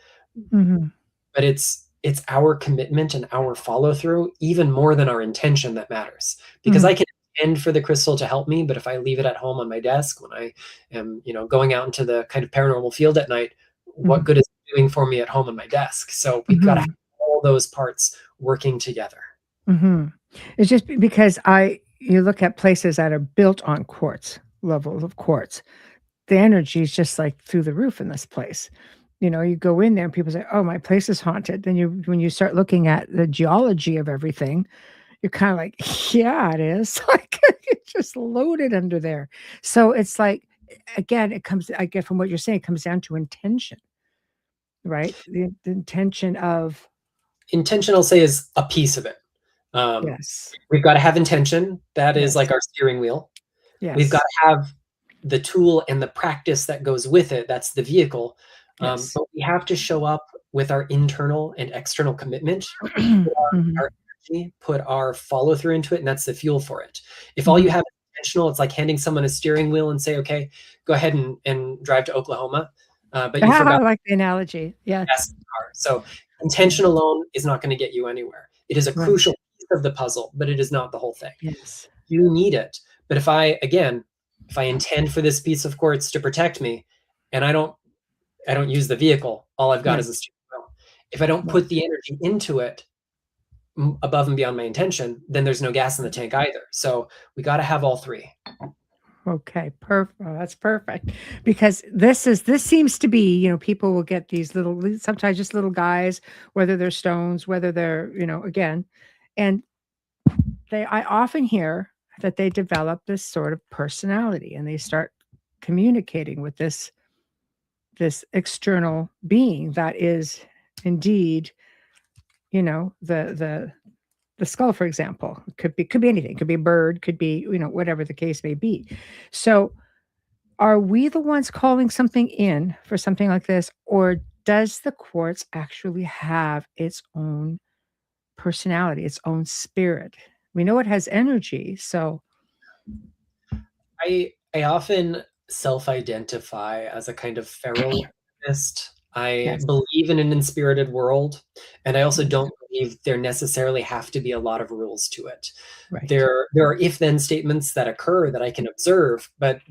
mhm, but it's our commitment and our follow through even more than our intention that matters, because I mhm, can intend for the crystal to help me, but if I leave it at home on my desk when I am going out into the kind of paranormal field at night, what mhm, good is it doing for me at home on my desk? So we've got to have mhm, all those parts working together. mhm. It's just because you look at places that are built on quartz, levels of quartz. The energy is just, like, through the roof in this place. You go in there and people say, "Oh, my place is haunted." Then when you start looking at the geology of everything, you're kinda like, "Yeah, it is." Like, it's just loaded under there. So it's like, again, it comes I get from what you're saying, it comes down to intention. Right. The intention of, Intention, I'll say, is a piece of it. yes, We've got to have intention. That is yes, like our steering wheel. We've got yes, to have the tool and the practice that goes with it. That's the vehicle. yes. But we have to show up with our internal and external commitment, Mhm, our energy, put our follow through into it, and that's the fuel for it. If all you mhm. have is intentional, it's like handing someone a steering wheel and say, okay, go ahead and drive to Oklahoma. But you I forgot like the analogy. the gas Yes. in the car. So Yeah. intention alone is not going to get you anywhere. It is a Right. crucial piece of the puzzle, but it is not the whole thing. Yes. You need it. But if I, again, if I intend for this piece of quartz to protect me, and I don't use the vehicle, all I've got Right. is a steering wheel. If I don't Right. put the energy into it above and beyond my intention, then there's no gas in the tank either. So we got to have all three. Okay, perfect. That's perfect. Because this seems to be, people will get these little, sometimes just little guys, whether they're stones, whether they're, again, and I often hear that they develop this sort of personality and they start communicating with this external being that is indeed, the skull, for example. Could be anything, could be a bird, could be, whatever the case may be. So are we the ones calling something in for something like this, or does the quartz actually have its own personality, its own spirit? We know it has energy, so I often self-identify as a kind of feral artist. I yes, believe in an inspirited world, and I also yes, don't believe there necessarily have to be a lot of rules to it. right. There are if-then statements that occur that I can observe, but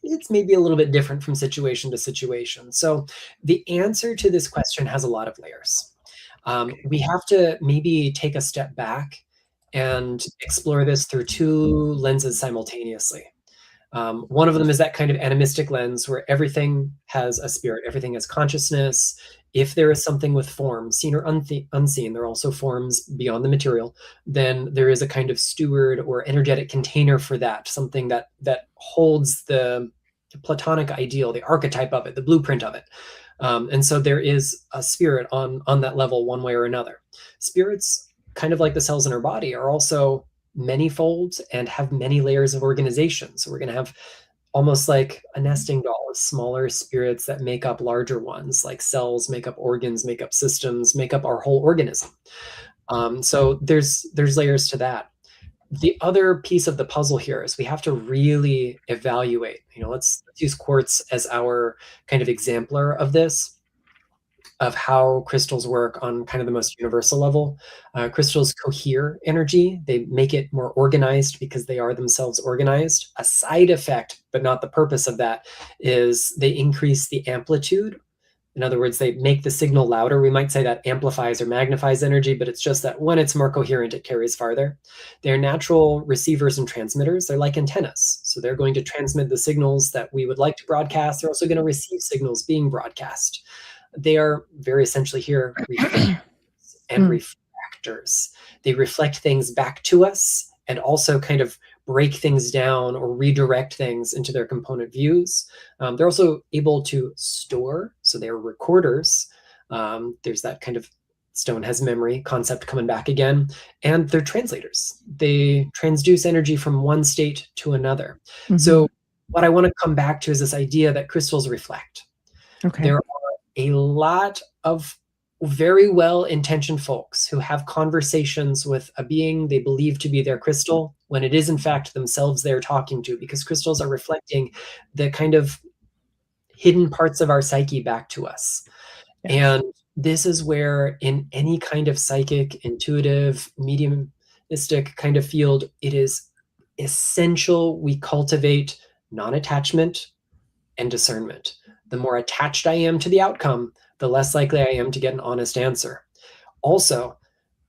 it's maybe a little bit different from situation to situation. So the answer to this question has a lot of layers. We have to maybe take a step back and explore this through two lenses simultaneously. One of them is that kind of animistic lens where everything has a spirit, everything has consciousness. If there is something with form, seen or unseen, there are also forms beyond the material, then there is a kind of steward or energetic container for that, something that holds the Platonic ideal, the archetype of it, the blueprint of it. And so there is a spirit on that level, one way or another. Spirits, kind of like the cells in our body, are also many-fold and have many layers of organization. So we're going to have almost like a nesting doll of smaller spirits that make up larger ones, like cells make up organs, make up systems, make up our whole organism. So there's layers to that. The other piece of the puzzle here is we have to really evaluate. Let's use quartz as our kind of exemplar of this, of how crystals work on kind of the most universal level. Crystals cohere energy. They make it more organized because they are themselves organized. A side effect, but not the purpose of that, is they increase the amplitude. In other words, they make the signal louder. We might say that amplifies or magnifies energy, but it's just that when it's more coherent, it carries farther. They're natural receivers and transmitters. They're like antennas. So they're going to transmit the signals that we would like to broadcast. They're also going to receive signals being broadcast. They are very essentially here reflectors and Mm, refractors. They reflect things back to us and also kind of break things down or redirect things into their component views. They're also able to store, so they're recorders. There's that kind of stone has memory concept coming back again. And they're translators. They transduce energy from one state to another. mhm. So what I want to come back to is this idea that crystals reflect. Okay. There are a lot of very well-intentioned folks who have conversations with a being they believe to be their crystal when it is in fact themselves they're talking to, because crystals are reflecting the kind of hidden parts of our psyche back to us. Yes. And this is where in any kind of psychic, intuitive, mediumistic kind of field, it is essential we cultivate non-attachment and discernment. The more attached I am to the outcome, the less likely I am to get an honest answer. Also,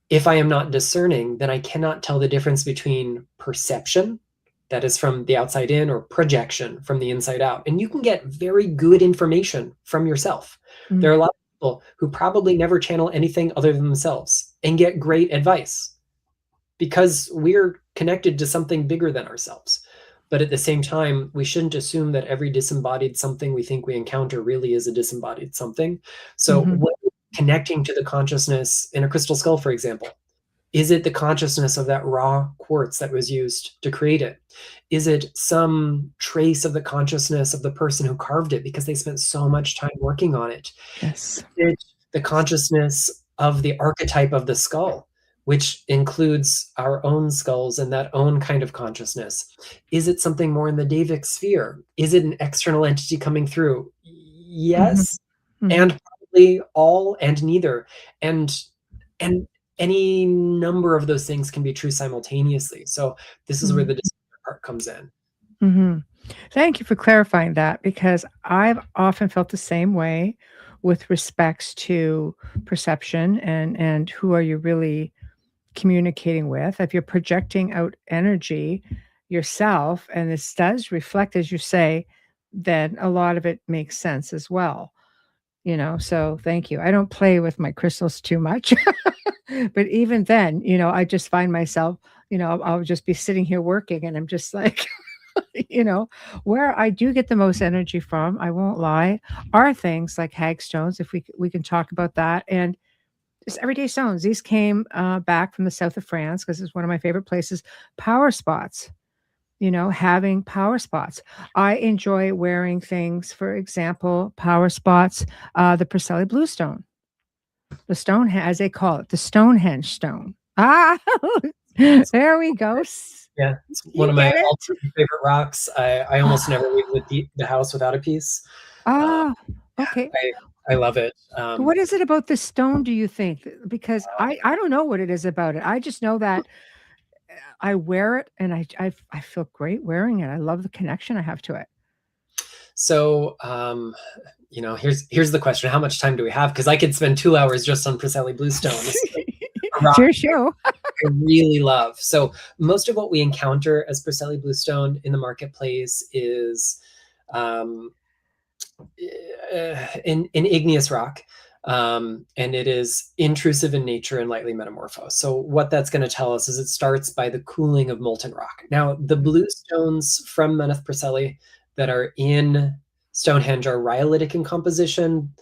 if I am not discerning, then I cannot tell the difference between perception, that is from the outside in, or projection from the inside out. And you can get very good information from yourself. There Mm, are a lot of people who probably never channel anything other than themselves and get great advice because we're connected to something bigger than ourselves. But at the same time, we shouldn't assume that every disembodied something we think we encounter really is a disembodied something. So Mm-hmm. when connecting to the consciousness in a crystal skull, for example, is it the consciousness of that raw quartz that was used to create it? Is it some trace of the consciousness of the person who carved it because they spent so much time working on it? Yes. Is it the consciousness of the archetype of the skull, which includes our own skulls and that own kind of consciousness? Is it something more in the Davic sphere? Is it an external entity coming through? Mm-hmm. Yes, Mm-hmm. and probably all and neither. And any number of those things can be true simultaneously. So this is where the discernment part comes in. Mm-hmm. Thank you for clarifying that, because I've often felt the same way with respects to perception and who are you really communicating with. If you're projecting out energy yourself, and this does reflect, as you say, then a lot of it makes sense as well. So thank you. I don't play with my crystals too much, but even then, I just find myself, I'll just be sitting here working, and I'm just like, you know, where I do get the most energy from, I won't lie, are things like hagstones, if we can talk about that, and just everyday stones. These came back from the south of France because it's one of my favorite places. Power spots, having power spots. I enjoy wearing things, for example, power spots, the Preseli bluestone, the stone, as they call it, the Stonehenge stone. Ah, there we go. Yeah, it's one You of my get it? all-time favorite rocks. I almost never leave the house without a piece. Uh, Ah, okay. I love it. What is it about this stone, do you think? Because I don't know what it is about it. I just know that I wear it, and I feel great wearing it. I love the connection I have to it. So, here's the question: how much time do we have? Because I could spend 2 hours just on Preseli bluestone. This is a It's rock your show. I really love. So most of what we encounter as Preseli bluestone in the marketplace is um, an igneous rock. And it is intrusive in nature and lightly metamorphosed. So what that's going to tell us is it starts by the cooling of molten rock. Now, the bluestones from Meneth Preseli that are in Stonehenge are rhyolitic in composition.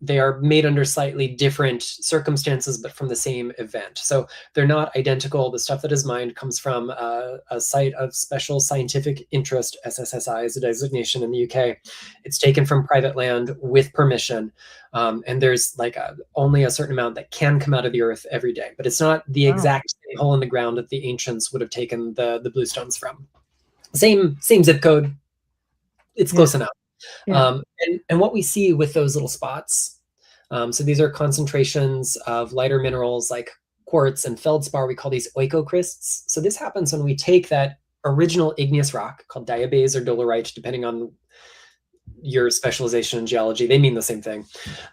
They are made under slightly different circumstances, but from the same event. So they're not identical. The stuff that is mined comes from a site of special scientific interest. SSSI is a designation in the UK. It's taken from private land with permission. And there's like only a certain amount that can come out of the earth every day, but it's not the Wow. exact hole in the ground that the ancients would have taken the bluestones from. Same zip code. It's close enough. Yeah. And what we see with those little spots, so these are concentrations of lighter minerals like quartz and feldspar. We call these oikocrysts. So this happens when we take that original igneous rock called diabase or dolerite, depending on your specialization in geology. They mean the same thing.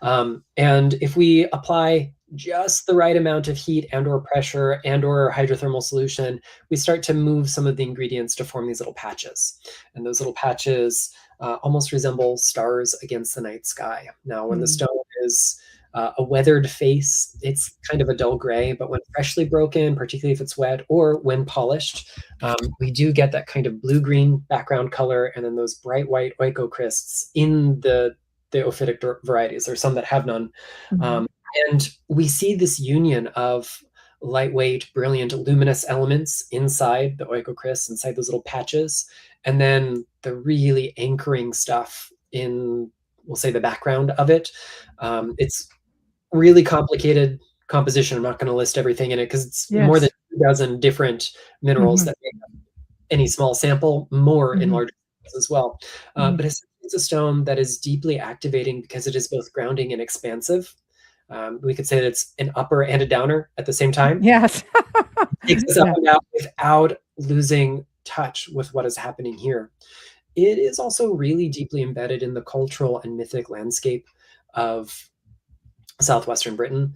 And if we apply just the right amount of heat and or pressure and or hydrothermal solution, we start to move some of the ingredients to form these little patches. And those little patches almost resemble stars against the night sky. Now, when the stone is a weathered face, it's kind of a dull gray, but when freshly broken, particularly if it's wet, or when polished, we do get that kind of blue-green background color, and then those bright white oikocrysts in the ophitic varieties. There's some that have none. And we see this union of lightweight, brilliant, luminous elements inside the oikocrysts, inside those little patches, and then the really anchoring stuff in, we'll say, the background of it. It's really complicated composition. I'm not going to list everything in it because it's more than 2,000 different minerals that make up any small sample, more in large samples as well. But it's a stone that is deeply activating because it is both grounding and expansive. We could say that it's an upper and a downer at the same time. Yes. It takes us up and down without losing touch with what is happening here. It is also really deeply embedded in the cultural and mythic landscape of southwestern Britain,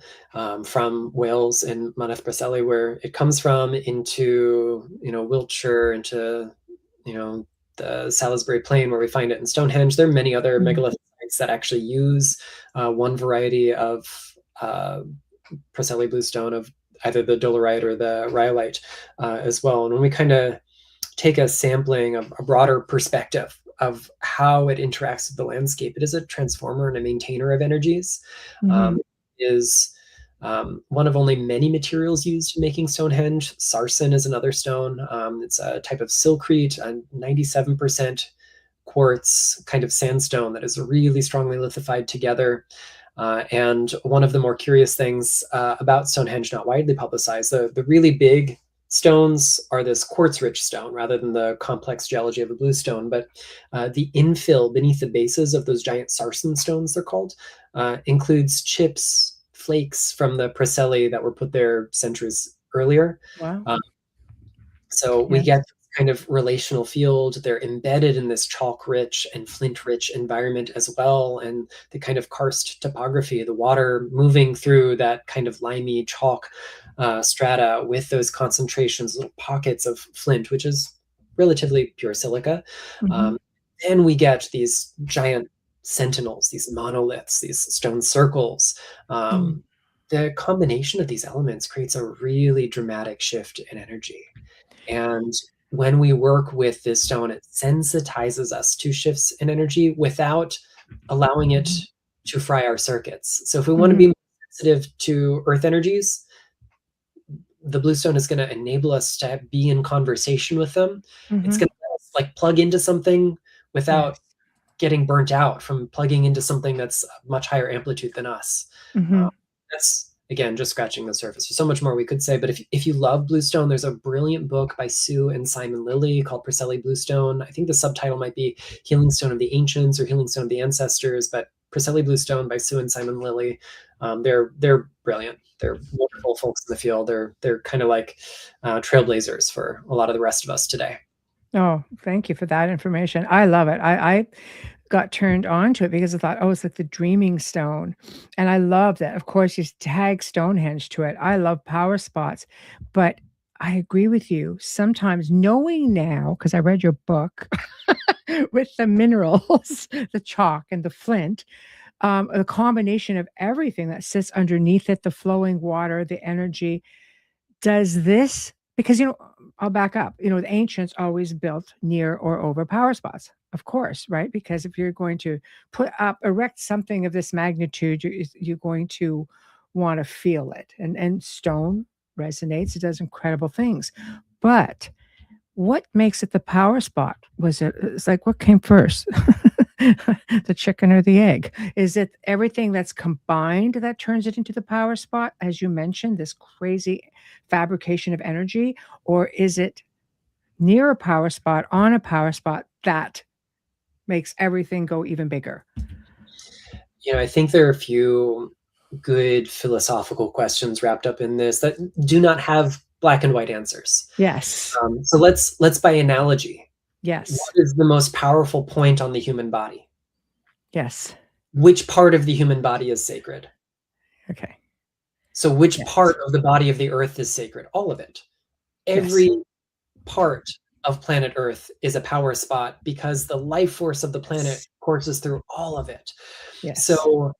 from Wales and Meneth Preseli, where it comes from, into Wiltshire, into the Salisbury Plain, where we find it in Stonehenge. There are many other megalithic sites that actually use one variety of Preseli bluestone, of either the dolerite or the rhyolite as well. And when we kind of take a sampling of a broader perspective of how it interacts with the landscape. It is a transformer and a maintainer of energies. Mm-hmm. Is one of only many materials used in making Stonehenge. Sarsen is another stone. It's a type of silkrete, 97% quartz kind of sandstone that is really strongly lithified together. And one of the more curious things about Stonehenge, not widely publicized, the really big stones are this quartz-rich stone rather than the complex geology of a blue stone. But the infill beneath the bases of those giant sarsen stones, they're called, includes chips, flakes from the Preseli that were put there centuries earlier. Wow. So we Yes. get kind of relational field. They're embedded in this chalk-rich and flint-rich environment as well, and the kind of karst topography, the water moving through that kind of limey chalk strata with those concentrations, little pockets of flint, which is relatively pure silica. Mm-hmm. Then we get these giant sentinels, these monoliths, these stone circles. The combination of these elements creates a really dramatic shift in energy. And when we work with this stone, it sensitizes us to shifts in energy without allowing it to fry our circuits. So if we want to be sensitive to earth energies, the bluestone is going to enable us to be in conversation with them. It's going to let us like plug into something without getting burnt out from plugging into something that's much higher amplitude than us. That's, again, just scratching the surface. There's so much more we could say, but if you love bluestone, there's a brilliant book by Sue and Simon Lilly called Preseli Bluestone. I think the subtitle might be Healing Stone of the Ancients or Healing Stone of the Ancestors, but Preseli Bluestone by Sue and Simon Lilly. They're brilliant. They're wonderful folks in the field. They're kind of like trailblazers for a lot of the rest of us today. Oh, thank you for that information. I love it. I got turned on to it because I thought, oh, it's like the dreaming stone. And I love that. Of course, you tag Stonehenge to it. I love power spots. But I agree with you. Sometimes knowing now, because I read your book with the minerals, the chalk and the flint, a combination of everything that sits underneath it, the flowing water, the energy. Does this, because, I'll back up, the ancients always built near or over power spots, of course, right? Because if you're going to erect something of this magnitude, you're going to want to feel it. And stone resonates, it does incredible things. But what makes it the power spot? It's like, what came first? The chicken or the egg? Is it everything that's combined that turns it into the power spot, as you mentioned, this crazy fabrication of energy? Or is it near a power spot, on a power spot, that makes everything go even bigger? I think there are a few good philosophical questions wrapped up in this that do not have black and white answers. Yes. So let's by analogy. Yes. What is the most powerful point on the human body? Yes. Which part of the human body is sacred? Okay. So which part of the body of the earth is sacred? All of it. Every part of planet Earth is a power spot because the life force of the planet courses through all of it. Yes. So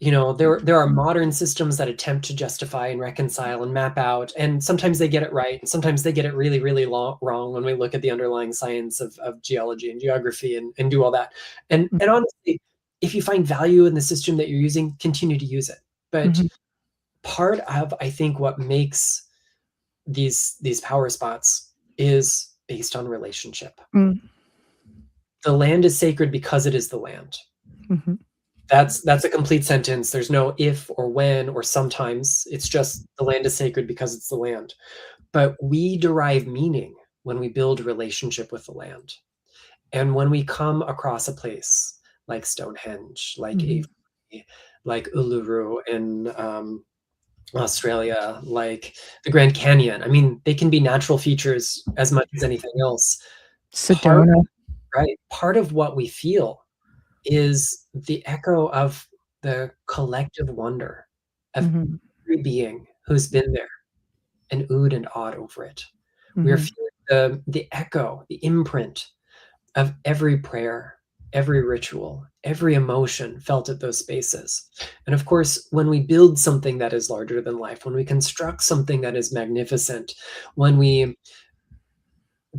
there are modern systems that attempt to justify and reconcile and map out, and sometimes they get it right, and sometimes they get it really, really wrong when we look at the underlying science of geology and geography and do all that. And honestly, if you find value in the system that you're using, continue to use it. But part of, I think, what makes these power spots is based on relationship. The land is sacred because it is the land. That's a complete sentence. There's no if or when or sometimes. It's just the land is sacred because it's the land. But we derive meaning when we build relationship with the land. And when we come across a place like Stonehenge, like Avery, like Uluru in Australia, like the Grand Canyon. I mean, they can be natural features as much as anything else. Sedona. Part of what we feel is the echo of the collective wonder of every being who's been there and oohed and awed over it. We're feeling the echo, the imprint of every prayer, every ritual, every emotion felt at those spaces. And of course, when we build something that is larger than life, when we construct something that is magnificent, when we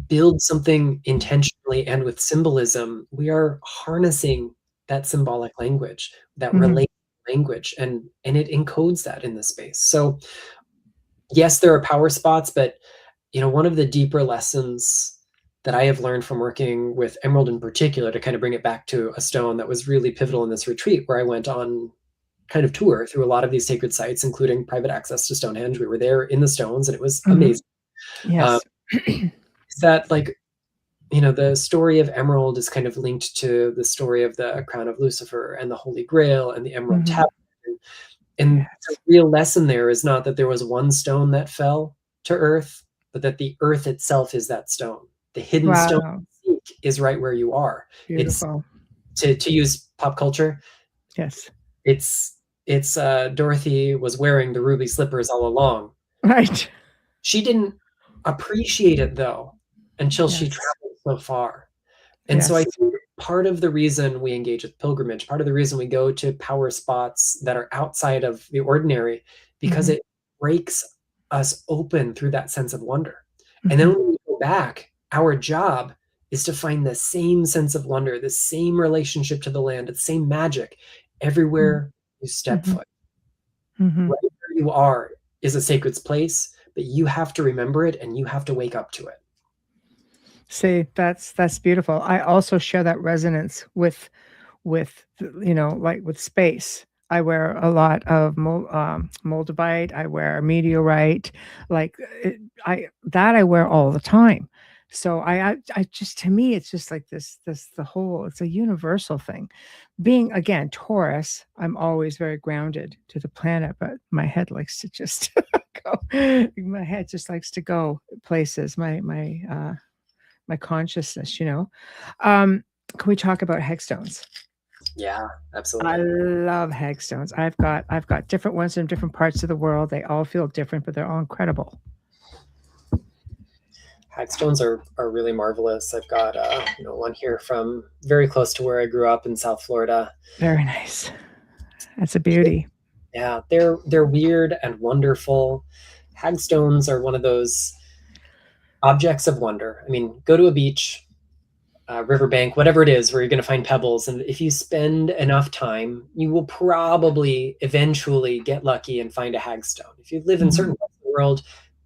build something intentionally and with symbolism, we are harnessing that symbolic language, that Mhm. relational language, and it encodes that in the space. So yes, there are power spots, but one of the deeper lessons that I have learned from working with emerald in particular, to kind of bring it back to a stone that was really pivotal in this retreat, where I went on kind of tour through a lot of these sacred sites, including private access to Stonehenge. We were there in the stones, and it was Mhm. amazing. Um, Yes. is that like, the story of emerald is kind of linked to the story of the crown of Lucifer and the Holy Grail and the Emerald Mhm. Tablet. And the Yes. real lesson there is not that there was one stone that fell to earth, but that the earth itself is that stone. The hidden stone Wow. you seek is right where you are. It's Beautiful. to use pop culture. Yes. It's Dorothy was wearing the ruby slippers all along. Right. She didn't appreciate it though until she Yes. traveled so far. And so I Yes. think part of the reason we engage with pilgrimage, part of the reason we go to power spots that are outside of the ordinary, because Mhm. it breaks us open through that sense of wonder. And then Mhm. when we go back, our job is to find the same sense of wonder, the same relationship to the land, the same magic Mhm. everywhere you step Mhm. foot. Mhm. Right where you are is a sacred place, but you have to remember it and you have to wake up to it. See, that's beautiful. I also share that resonance with like with space. I wear a lot of moldavite. I wear meteorite. Like I wear all the time. So I just to me it's just like this the whole it's a universal thing. Being again Taurus, I'm always very grounded to the planet, but my head likes to just go. My head just likes to go places. My consciousness. Um, can we talk about hagstones? Yeah, I absolutely. love hagstones. I've got different ones from different parts of the world. They all feel different, but they're all incredible. Hagstones are really marvelous. I've got one here from very close to where I grew up in South Florida. Very nice. That's a beauty. Yeah, they're weird and wonderful. Hagstones are one of those objects of wonder. I mean, go to a beach, riverbank, whatever it is, where you're going to find pebbles, and if you spend enough time, you will probably eventually get lucky and find a hagstone. If you live in Mhm. certain parts of the world,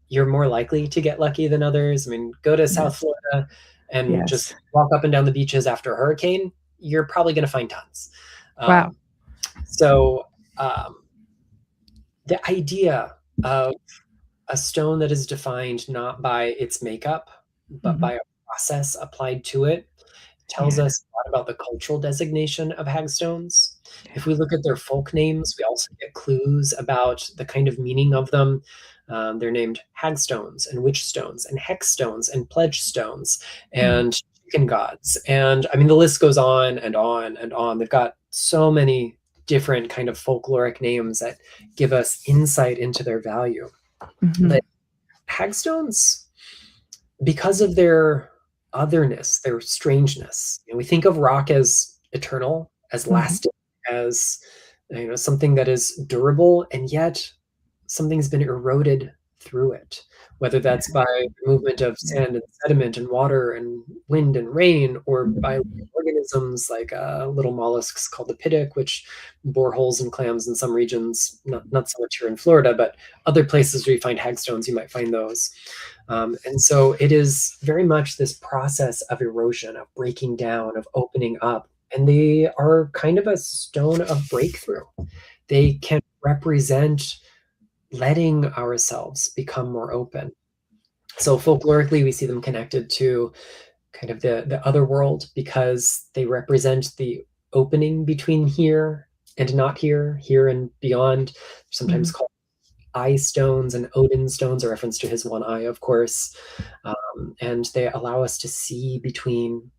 you're more likely to get lucky than others. I mean, go to South Yes. Florida and just Yes. walk up and down the beaches after a hurricane, you're probably going to find tons. Wow. Um, so, um, the idea of a stone that is defined not by its makeup, but Mhm. by a process applied to it tells Yeah. us a lot about the cultural designation of hagstones. If we Yeah. look at their folk names, we also get clues about the kind of meaning of them. They're named hagstones and witchstones and hexstones and pledge stones Mhm. and chicken gods. And I mean, the list goes on and on and on. They've got so many different kind of folkloric names that give us insight into their value. Mhm. But hagstones, because of their otherness, their strangeness. We think of rock as eternal, as Mhm. lasting, as something that is durable, and yet something's been eroded through it, whether Yeah. that's by the movement of Yeah. sand and sediment and water and wind and rain, or by organisms like little mollusks called the piddick, which bore holes in clams in some regions, not so much here in Florida, but other places where you find hagstones, you might find those. And so it is very much this process of erosion, of breaking down, of opening up. And they are kind of a stone of breakthrough. They can represent letting ourselves become more open. So folklorically, we see them connected to kind of the other world because they represent the opening between here and not here, here and beyond. Sometimes Mhm. called eye stones and Odin stones, a reference to his one eye, of course. And they allow us to see between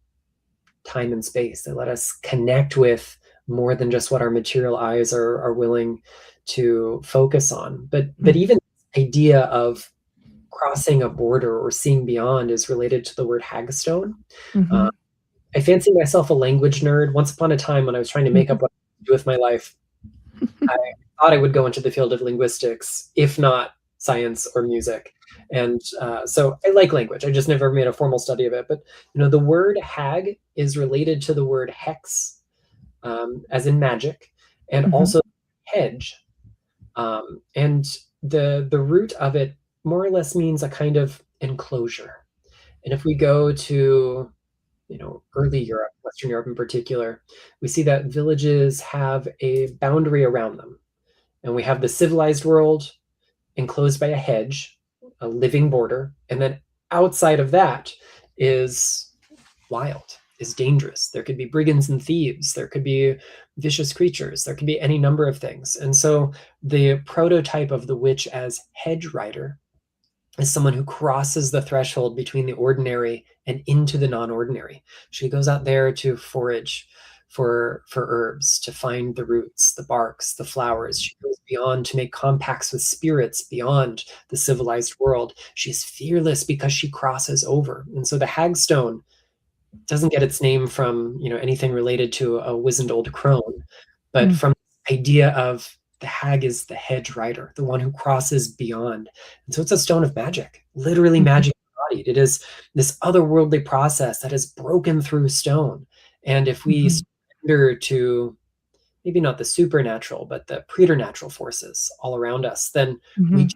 time and space. They let us connect with more than just what our material eyes are willing to focus on. But Mhm. even this idea of crossing a border or seeing beyond is related to the word hagstone. Uh, Mhm. I fancy myself a language nerd. Once upon a time, when I was trying to make up Mhm. what to do with my life, I thought I would go into the field of linguistics, if not science or music. And so I like language. I just never made a formal study of it. But the word hag is related to the word hex, as in magic, and Mhm. also hedge. And the root of it more or less means a kind of enclosure. And if we go to early Europe, Western Europe in particular, we see that villages have a boundary around them. And we have the civilized world enclosed by a hedge, a living border, and then outside of that is wild, is dangerous. There could be brigands and thieves, there could be vicious creatures, there could be any number of things. And so the prototype of the witch as hedge rider is someone who crosses the threshold between the ordinary and into the non-ordinary. She goes out there to forage for herbs, to find the roots, the barks, the flowers. She goes beyond to make compacts with spirits beyond the civilized world. She's fearless because she crosses over. And so the hagstone doesn't get its name from anything related to a wizened old crone, but Mm. from the idea of the hag is the hedge rider, the one who crosses beyond. And so it's a stone of magic, literally Mhm. magic embodied. It is this otherworldly process that has broken through stone. And if we Mhm. surrender to maybe not the supernatural, but the preternatural forces all around us, then we Mhm.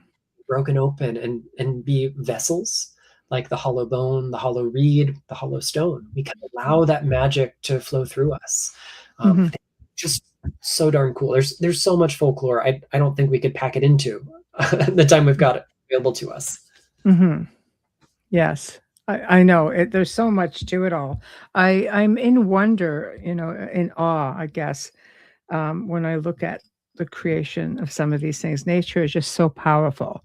broken open and be vessels like the hollow bone, the hollow reed, the hollow stone. We can allow that magic to flow through us. I Mhm. think just so darn cool. There's so much folklore. I don't think we could pack it into the time we've got it available to us. Mhm. Yes. I know it, there's so much to it all. I'm in wonder, in awe, I guess, when I look at the creation of some of these things. Nature is just so powerful.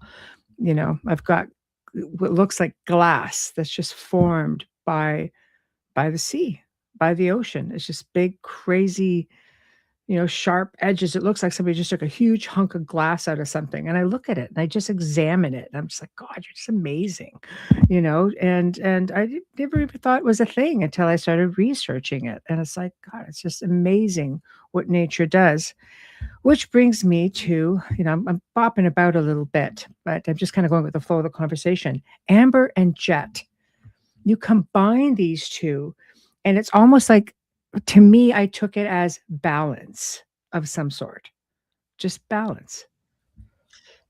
I've got what looks like glass that's just formed by the sea, by the ocean. It's just big, crazy, sharp edges. It looks like somebody just took a huge hunk of glass out of something. And I look at it and I just examine it. And I'm just like, God, you're just amazing, and never even thought it was a thing until I started researching it. And it's like, God, it's just amazing what nature does. Which brings me to, I'm bopping about a little bit, but I'm just kind of going with the flow of the conversation. Amber and jet. You combine these two, and it's almost like, to me, I took it as balance of some sort, just balance.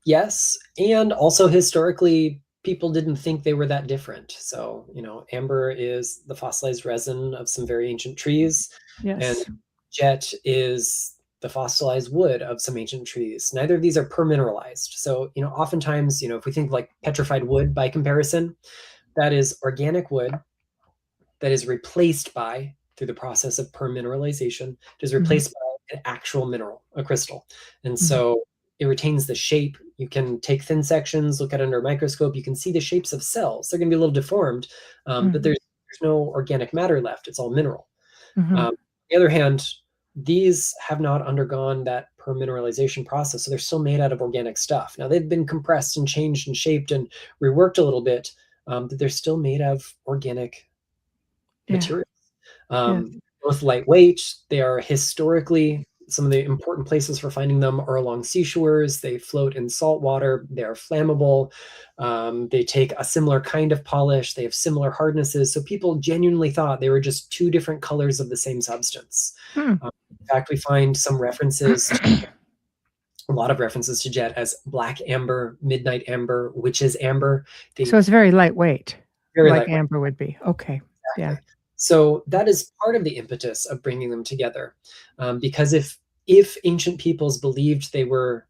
Yes, and also historically, people didn't think they were that different. So, amber is the fossilized resin of some very ancient trees, and Yes. jet is the fossilized wood of some ancient trees. Neither of these are permineralized. So, oftentimes, if we think like petrified wood by comparison, that is organic wood that is replaced by, through the process of permineralization, it is Mhm, replaced by an actual mineral, a crystal. And mhm, so it retains the shape. You can take thin sections, look at it under a microscope. You can see the shapes of cells. They're going to be a little deformed, but mhm, there's no organic matter left. It's all mineral. mhm, On the other hand, these have not undergone that permineralization process, so they're still made out of organic stuff. Now they've been compressed and changed and shaped and reworked a little bit, but they're still made of organic yeah, material. yes, Both lightweight, they are historically some of the important places for finding them are along seashores. They float in salt water. They are flammable. They take a similar kind of polish. They have similar hardnesses. So people genuinely thought they were just two different colors of the same substance. hmm. In fact, we find some references to a lot of references to jet as black amber, midnight amber, witch's amber. So They it's very lightweight, very like lightweight. amber would be. Okay, yeah, Exactly. So that is part of the impetus of bringing them together, because if ancient peoples believed they were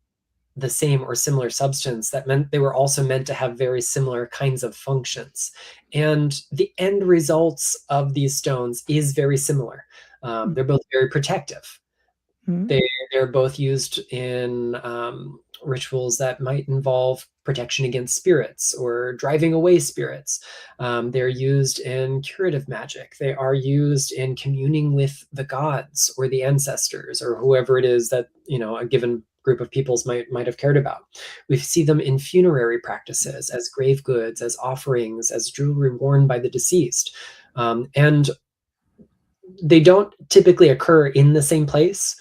the same or similar substance, that meant they were also meant to have very similar kinds of functions, and the end results of these stones is very similar. They're both very protective. mhm, They they're both used in rituals that might involve protection against spirits or driving away spirits. They're used in curative magic. They are used in communing with the gods or the ancestors or whoever it is that a given group of peoples might have cared about. We see them in funerary practices as grave goods, as offerings, as jewelry worn by the deceased. And they don't typically occur in the same place.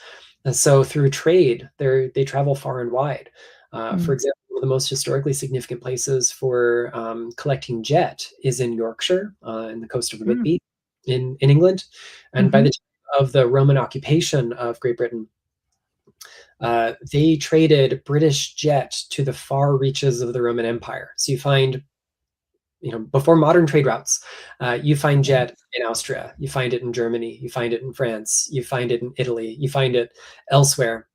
And so through trade, they travel far and wide. For mm, example, the most historically significant places for collecting jet is in Yorkshire, in the coast of the Mm. Whitby, in England. And by the time of the Roman occupation of Great Britain, they traded British jet to the far reaches of the Roman Empire. So you find, before modern trade routes, you find jet in Austria, you find it in Germany, you find it in France, you find it in Italy, you find it elsewhere,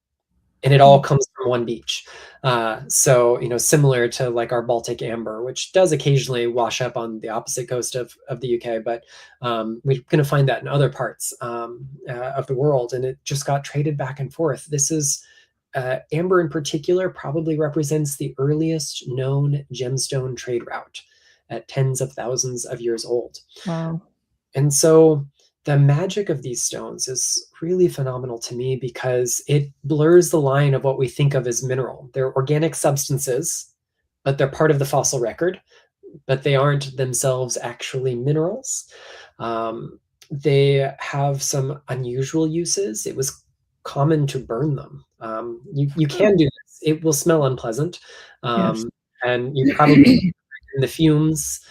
and it all comes from one beach. So, similar to like our Baltic amber, which does occasionally wash up on the opposite coast of the UK, but we're going to find that in other parts of the world, and it just got traded back and forth. This is amber in particular probably represents the earliest known gemstone trade route at tens of thousands of years old. Wow. And so the magic of these stones is really phenomenal to me because it blurs the line of what we think of as mineral. They're organic substances, but they're part of the fossil record, but they aren't themselves actually minerals. They have some unusual uses. It was common to burn them. You can do this. It will smell unpleasant. Yes. And you probably in the fumes,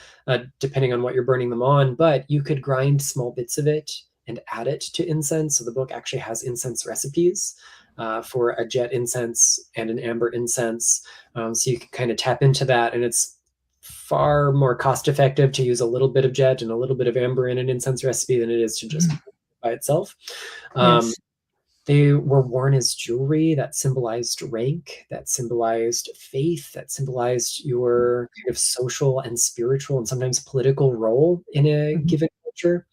depending on what you're burning them on, but you could grind small bits of it and add it to incense. So the book actually has incense recipes for a jet incense and an amber incense. So you can kind of tap into that, and it's far more cost effective to use a little bit of jet and a little bit of amber in an incense recipe than it is to just by itself. Yes. They were worn as jewelry that symbolized rank, that symbolized faith, that symbolized your kind of social and spiritual and sometimes political role in a given culture.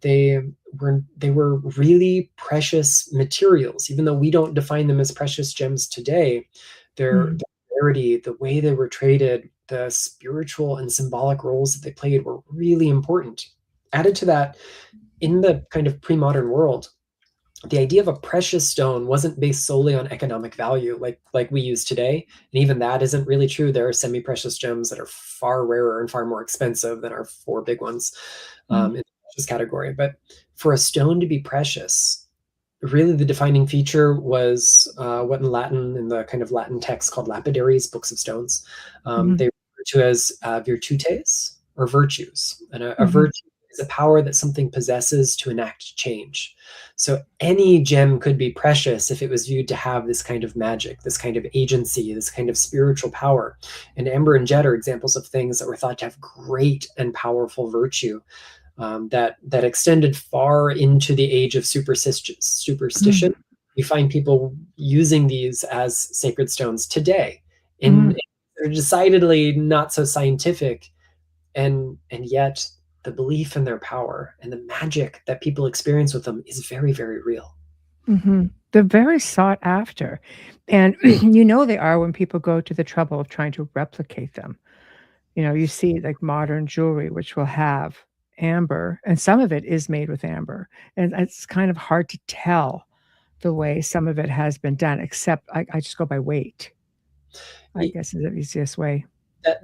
They were really precious materials, even though we don't define them as precious gems today. Their rarity, the way they were traded, the spiritual and symbolic roles that they played were really important. Added to that, in the kind of pre-modern world, the idea of a precious stone wasn't based solely on economic value like we use today. And even that isn't really true. There are semi-precious gems that are far rarer and far more expensive than our four big ones in the precious category. But for a stone to be precious, really the defining feature was what in Latin, in the kind of Latin text called lapidaries, books of stones, they refer to as virtutes or virtues. And a virtue is a power that something possesses to enact change. So any gem could be precious if it was viewed to have this kind of magic, this kind of agency, this kind of spiritual power. And amber and jet are examples of things that were thought to have great and powerful virtue that extended far into the age of superstition. You find people using these as sacred stones today. And they're decidedly not so scientific, and yet the belief in their power and the magic that people experience with them is very, very real. They're very sought after. And they are when people go to the trouble of trying to replicate them. You see like modern jewelry, which will have amber, and some of it is made with amber. And it's kind of hard to tell the way some of it has been done, except I just go by weight, I guess is the easiest way.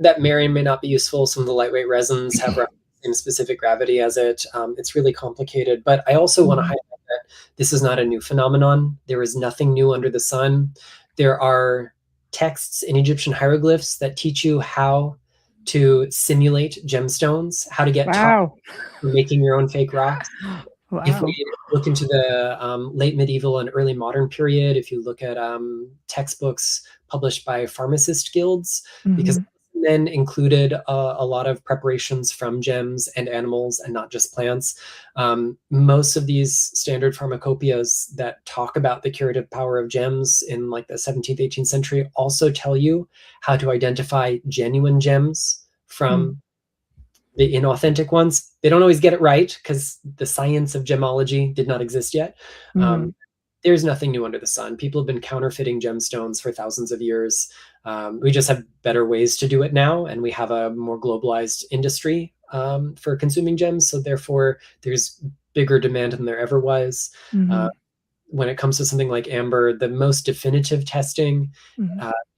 That may not be useful. Some of the lightweight resins have the same specific gravity as it. It's really complicated. But I also want to highlight that this is not a new phenomenon. There is nothing new under the sun. There are texts in Egyptian hieroglyphs that teach you how to simulate gemstones, how to get taught making your own fake rocks. Wow. If we look into the late medieval and early modern period, if you look at textbooks published by pharmacist guilds, because then included a lot of preparations from gems and animals and not just plants. Most of these standard pharmacopoeias that talk about the curative power of gems in like the 17th, 18th century also tell you how to identify genuine gems from the inauthentic ones. They don't always get it right because the science of gemology did not exist yet. There's nothing new under the sun. People have been counterfeiting gemstones for thousands of years. We just have better ways to do it now, and we have a more globalized industry for consuming gems. So therefore, there's bigger demand than there ever was. When it comes to something like amber, the most definitive testing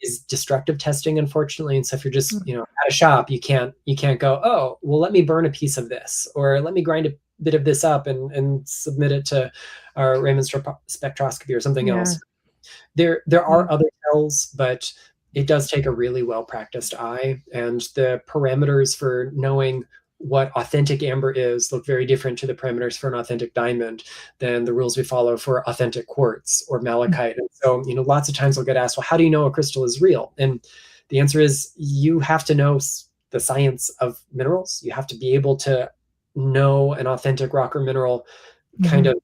is destructive testing, unfortunately. And so if you're just at a shop, you can't go, oh, well, let me burn a piece of this, or let me grind a bit of this up and submit it to our Raman spectroscopy or something else. There are other tells, but it does take a really well-practiced eye, and the parameters for knowing what authentic amber is look very different to the parameters for an authentic diamond than the rules we follow for authentic quartz or malachite. And so, lots of times we'll get asked, well, how do you know a crystal is real? And the answer is you have to know the science of minerals. You have to be able to know an authentic rock or mineral kind of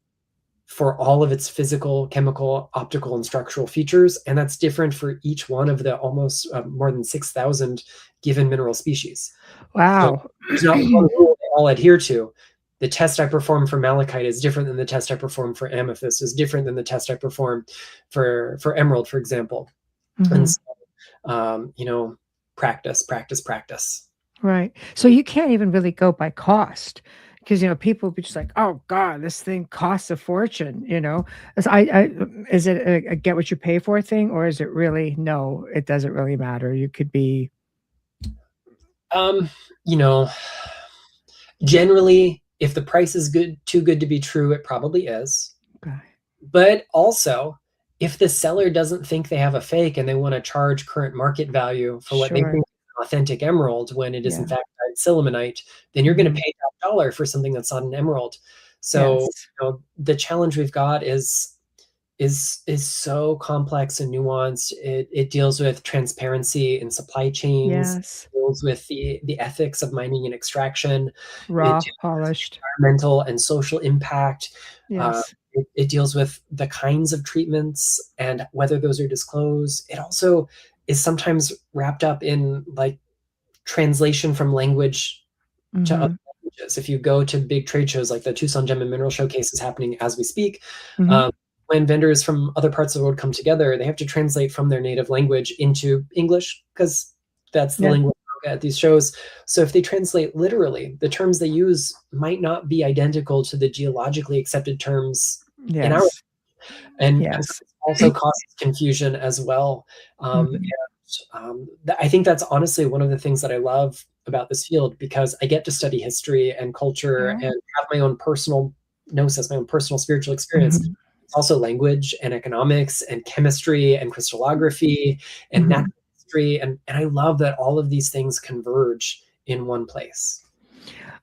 for all of its physical, chemical, optical, and structural features. And that's different for each one of the almost more than 6,000 given mineral species. Wow. So there's not one rule they all adhere to. The test I perform for malachite is different than the test I perform for amethyst, is different than the test I perform for emerald, for example. And so, practice, practice, practice. Right. So you can't even really go by cost because people will be just like, oh God, this thing costs a fortune. Is it a get what you pay for thing, or is it really no? It doesn't really matter. You could be. You know, generally, if the price is too good to be true, it probably is. Okay. But also, if the seller doesn't think they have a fake and they want to charge current market value for what they think is an authentic emerald when it is in fact sillimanite, then you're going to pay that dollar for something that's not an emerald. So the challenge we've got is so complex and nuanced. It deals with transparency in supply chains. It deals with the ethics of mining and extraction. Raw, polished. Environmental and social impact. Yes. It deals with the kinds of treatments and whether those are disclosed. It also is sometimes wrapped up in like translation from language to other languages. If you go to big trade shows like the Tucson Gem and Mineral Showcase is happening as we speak, when vendors from other parts of the world come together, they have to translate from their native language into English because that's the language at these shows. So if they translate literally, the terms they use might not be identical to the geologically accepted terms in our, and so also causes confusion as well. I think that's honestly one of the things that I love about this field, because I get to study history and culture and have my own personal gnosis, my own personal spiritual experience. It's also language and economics and chemistry and crystallography and natural history. And I love that all of these things converge in one place.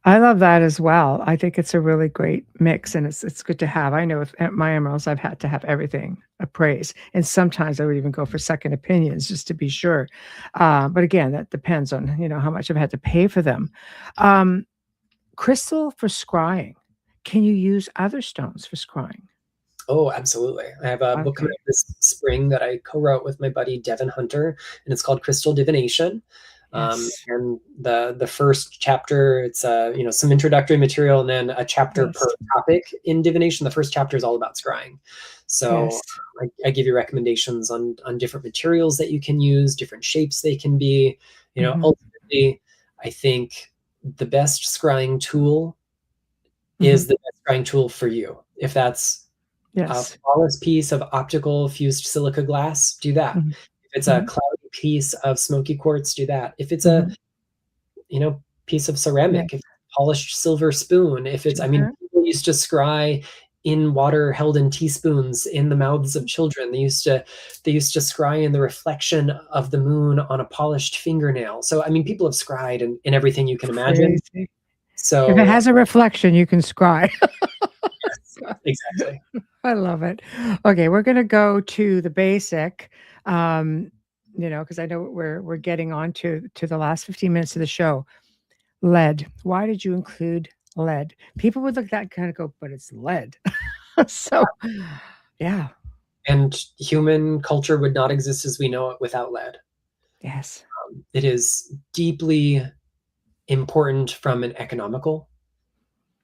I love that as well. I think it's a really great mix, and it's good to have. I know with my emeralds, I've had to have everything appraised, and sometimes I would even go for second opinions just to be sure. But again, that depends on how much I've had to pay for them. Crystal for scrying. Can you use other stones for scrying? Oh, absolutely. I have a book coming out this spring that I co-wrote with my buddy Devin Hunter, and it's called Crystal Divination. And the first chapter, it's some introductory material and then a chapter per topic in divination. The first chapter is all about scrying. So I give you recommendations on different materials that you can use, different shapes they can be. Ultimately, I think the best scrying tool is the best scrying tool for you. If that's a flawless piece of optical fused silica glass, do that. If it's a cloudy piece of smoky quartz, do that. If it's a piece of ceramic, if it's a polished silver spoon, if it's people used to scry in water held in teaspoons in the mouths of children. They used to scry in the reflection of the moon on a polished fingernail. So people have scried in everything you can imagine. So if it has a reflection, you can scry. Exactly. I love it. Okay, we're going to go to the basic, because I know we're getting on to the last 15 minutes of the show. Lead. Why did you include lead? People would look at that and kind of go, but it's lead. So, yeah. And human culture would not exist as we know it without lead. Yes. It is deeply important from an economical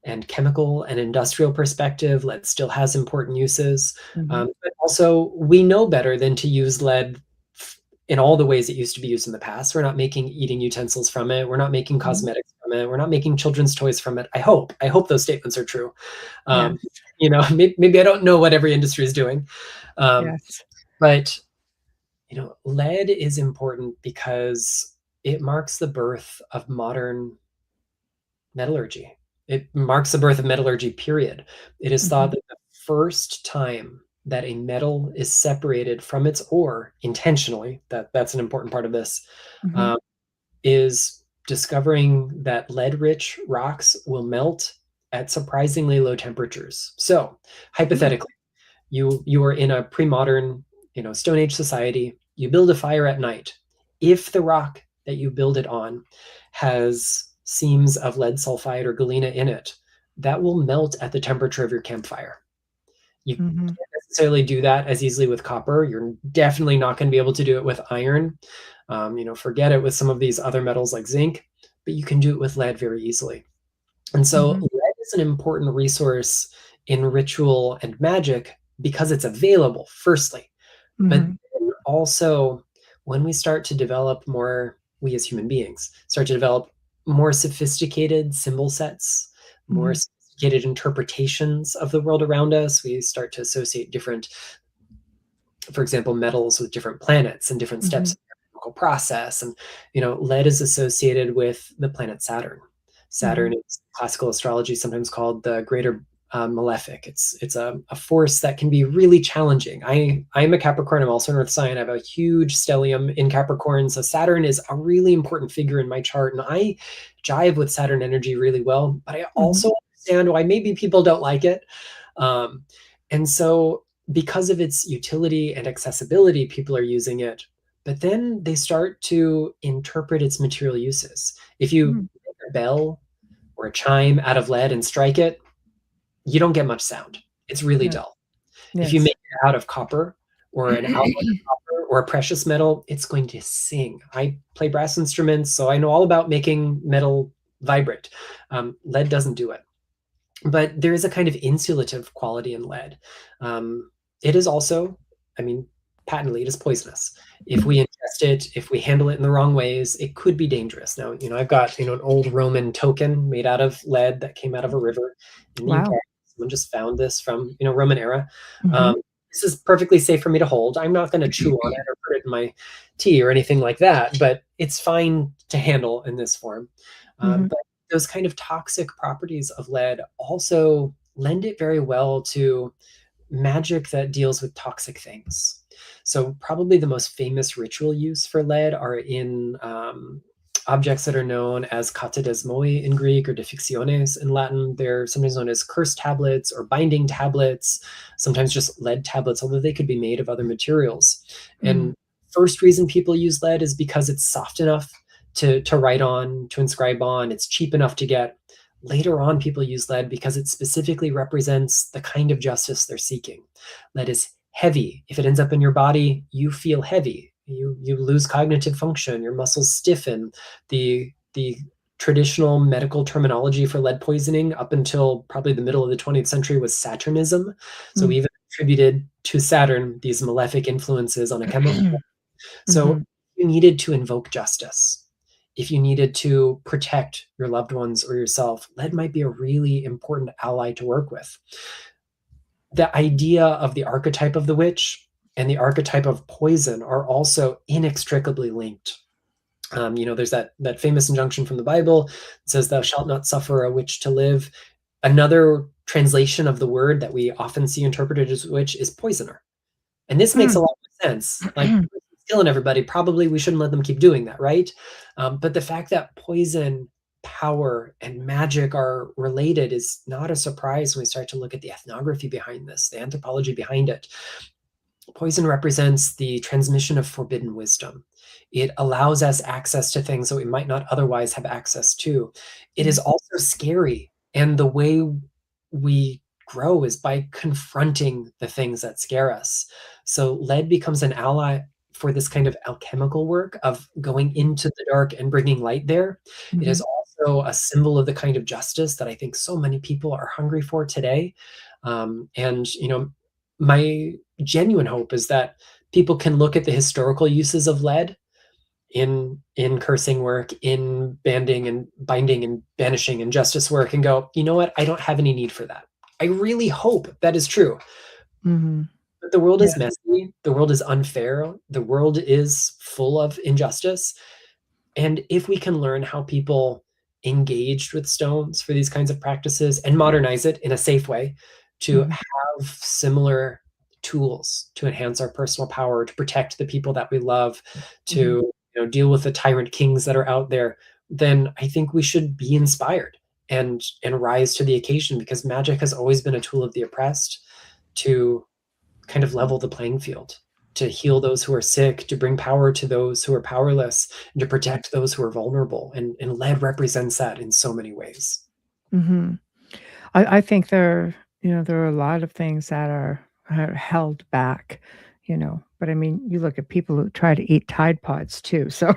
and chemical and industrial perspective. Lead still has important uses. But also, we know better than to use lead in all the ways it used to be used in the past. We're not making eating utensils from it. We're not making cosmetics from it. We're not making children's toys from it. I hope those statements are true. Maybe I don't know what every industry is doing. But lead is important because it marks the birth of modern metallurgy. It marks the birth of metallurgy, period. It is thought that the first time that a metal is separated from its ore intentionally, that's an important part of this, Mm-hmm. um, is discovering that lead-rich rocks will melt at surprisingly low temperatures. So, hypothetically, you are in a pre-modern, Stone Age society. You build a fire at night. If the rock that you build it on has seams of lead sulfide or galena in it, that will melt at the temperature of your campfire. You Mm-hmm. can't necessarily do that as easily with copper. You're definitely not going to be able to do it with iron. Forget it with some of these other metals like zinc, but you can do it with lead very easily. And so Mm-hmm. lead is an important resource in ritual and magic because it's available, firstly. But Mm-hmm. then also, when we start to develop more, we as human beings start to develop more sophisticated symbol sets, more Mm-hmm. sophisticated interpretations of the world around us, we start to associate different, for example, metals with different planets and different Mm-hmm. steps in the chemical process. And, lead is associated with the planet Saturn. Mm-hmm. Saturn is classical astrology, sometimes called the greater malefic. It's a force that can be really challenging. I'm a Capricorn. I'm also an Earth sign. I have a huge stellium in Capricorn. So Saturn is a really important figure in my chart. And I jive with Saturn energy really well, but I Mm-hmm. also understand why maybe people don't like it. Um, and so because of its utility and accessibility, people are using it. But then they start to interpret its material uses. If you make a bell or a chime out of lead and strike it, you don't get much sound. It's really Yeah. dull. If you make Yes. it out of copper or an alloy of copper or a precious metal, it's going to sing. I play brass instruments, so I know all about making metal vibrate. Lead doesn't do it. But there is a kind of insulative quality in lead. It is also, I mean, patently, it is poisonous. If we ingest it, if we handle it in the wrong ways, it could be dangerous. Now, I've got, an old Roman token made out of lead that came out of a river in the UK. Wow. Someone just found this from, Roman era. Mm-hmm. Um, this is perfectly safe for me to hold. I'm not going to chew on it or put it in my tea or anything like that, but it's fine to handle in this form. Mm-hmm. But those kind of toxic properties of lead also lend it very well to magic that deals with toxic things. So probably the most famous ritual use for lead are in objects that are known as kata desmoi in Greek or deficciones in Latin. They're sometimes known as curse tablets or binding tablets, sometimes just lead tablets, although they could be made of other materials. Mm-hmm. And first reason people use lead is because it's soft enough to write on, to inscribe on. It's cheap enough to get. Later on, people use lead because it specifically represents the kind of justice they're seeking. Lead is heavy. If it ends up in your body, you feel heavy. You lose cognitive function. Your muscles stiffen. The traditional medical terminology for lead poisoning up until probably the middle of the 20th century was Saturnism. So we even attributed to Saturn these malefic influences on a chemical. So Mm-hmm. you needed to invoke justice. If you needed to protect your loved ones or yourself, lead might be a really important ally to work with. The idea of the archetype of the witch and the archetype of poison are also inextricably linked. There's that famous injunction from the Bible that says, "Thou shalt not suffer a witch to live." Another translation of the word that we often see interpreted as witch is poisoner. And this makes a lot of sense. Like, killing everybody, probably we shouldn't let them keep doing that, right? But the fact that poison, power, and magic are related is not a surprise when we start to look at the ethnography behind this, the anthropology behind it. Poison represents the transmission of forbidden wisdom. It allows us access to things that we might not otherwise have access to. It is also scary. And the way we grow is by confronting the things that scare us. So lead becomes an ally for this kind of alchemical work of going into the dark and bringing light there. It is Mm-hmm. also a symbol of the kind of justice that I think so many people are hungry for today. And my genuine hope is that people can look at the historical uses of lead in cursing work, in banding and binding and banishing and justice work, and go, you know what? I don't have any need for that. I really hope that is true. Mm-hmm. But the world Yeah. is messy. The world is unfair. The world is full of injustice. And if we can learn how people engaged with stones for these kinds of practices and modernize it in a safe way to Mm-hmm. have similar tools to enhance our personal power, to protect the people that we love, to Mhm. deal with the tyrant kings that are out there, then I think we should be inspired and rise to the occasion, because magic has always been a tool of the oppressed to kind of level the playing field, to heal those who are sick, to bring power to those who are powerless, and to protect those who are vulnerable. And lead represents that in so many ways. Mhm. I think there are a lot of things that are held back, but I mean, you look at people who try to eat Tide Pods too, so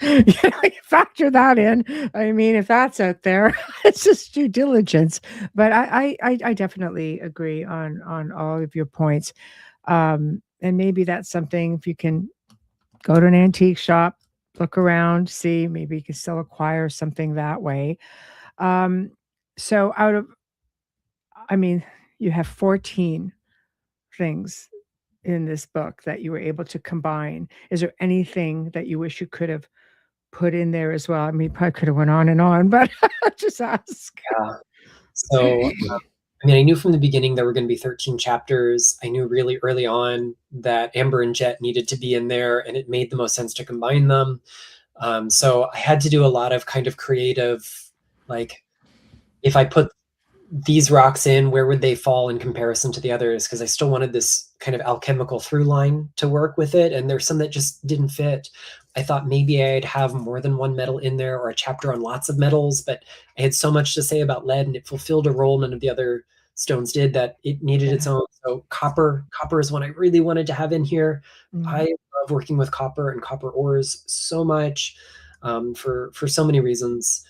you factor that in. I mean, if that's out there, it's just due diligence. But I definitely agree on all of your points. And maybe that's something if you can go to an antique shop, look around, see, maybe you can still acquire something that way. Um, so out of I mean, you have 14 things in this book that you were able to combine. Is there anything that you wish you could have put in there as well? I mean, probably could have went on, but just ask. Yeah. So, I mean, I knew from the beginning there were going to be 13 chapters. I knew really early on that Amber and Jet needed to be in there, and it made the most sense to combine them. So I had to do a lot of kind of creative, like, if I put these rocks in, where would they fall in comparison to the others? Because I still wanted this kind of alchemical through line to work with it. And there's some that just didn't fit. I thought maybe I'd have more than one metal in there, or a chapter on lots of metals, but I had so much to say about lead, and it fulfilled a role none of the other stones did, that it needed its Yeah. own. So copper is one I really wanted to have in here. I Mm, love working with copper and copper ores so much, for so many reasons.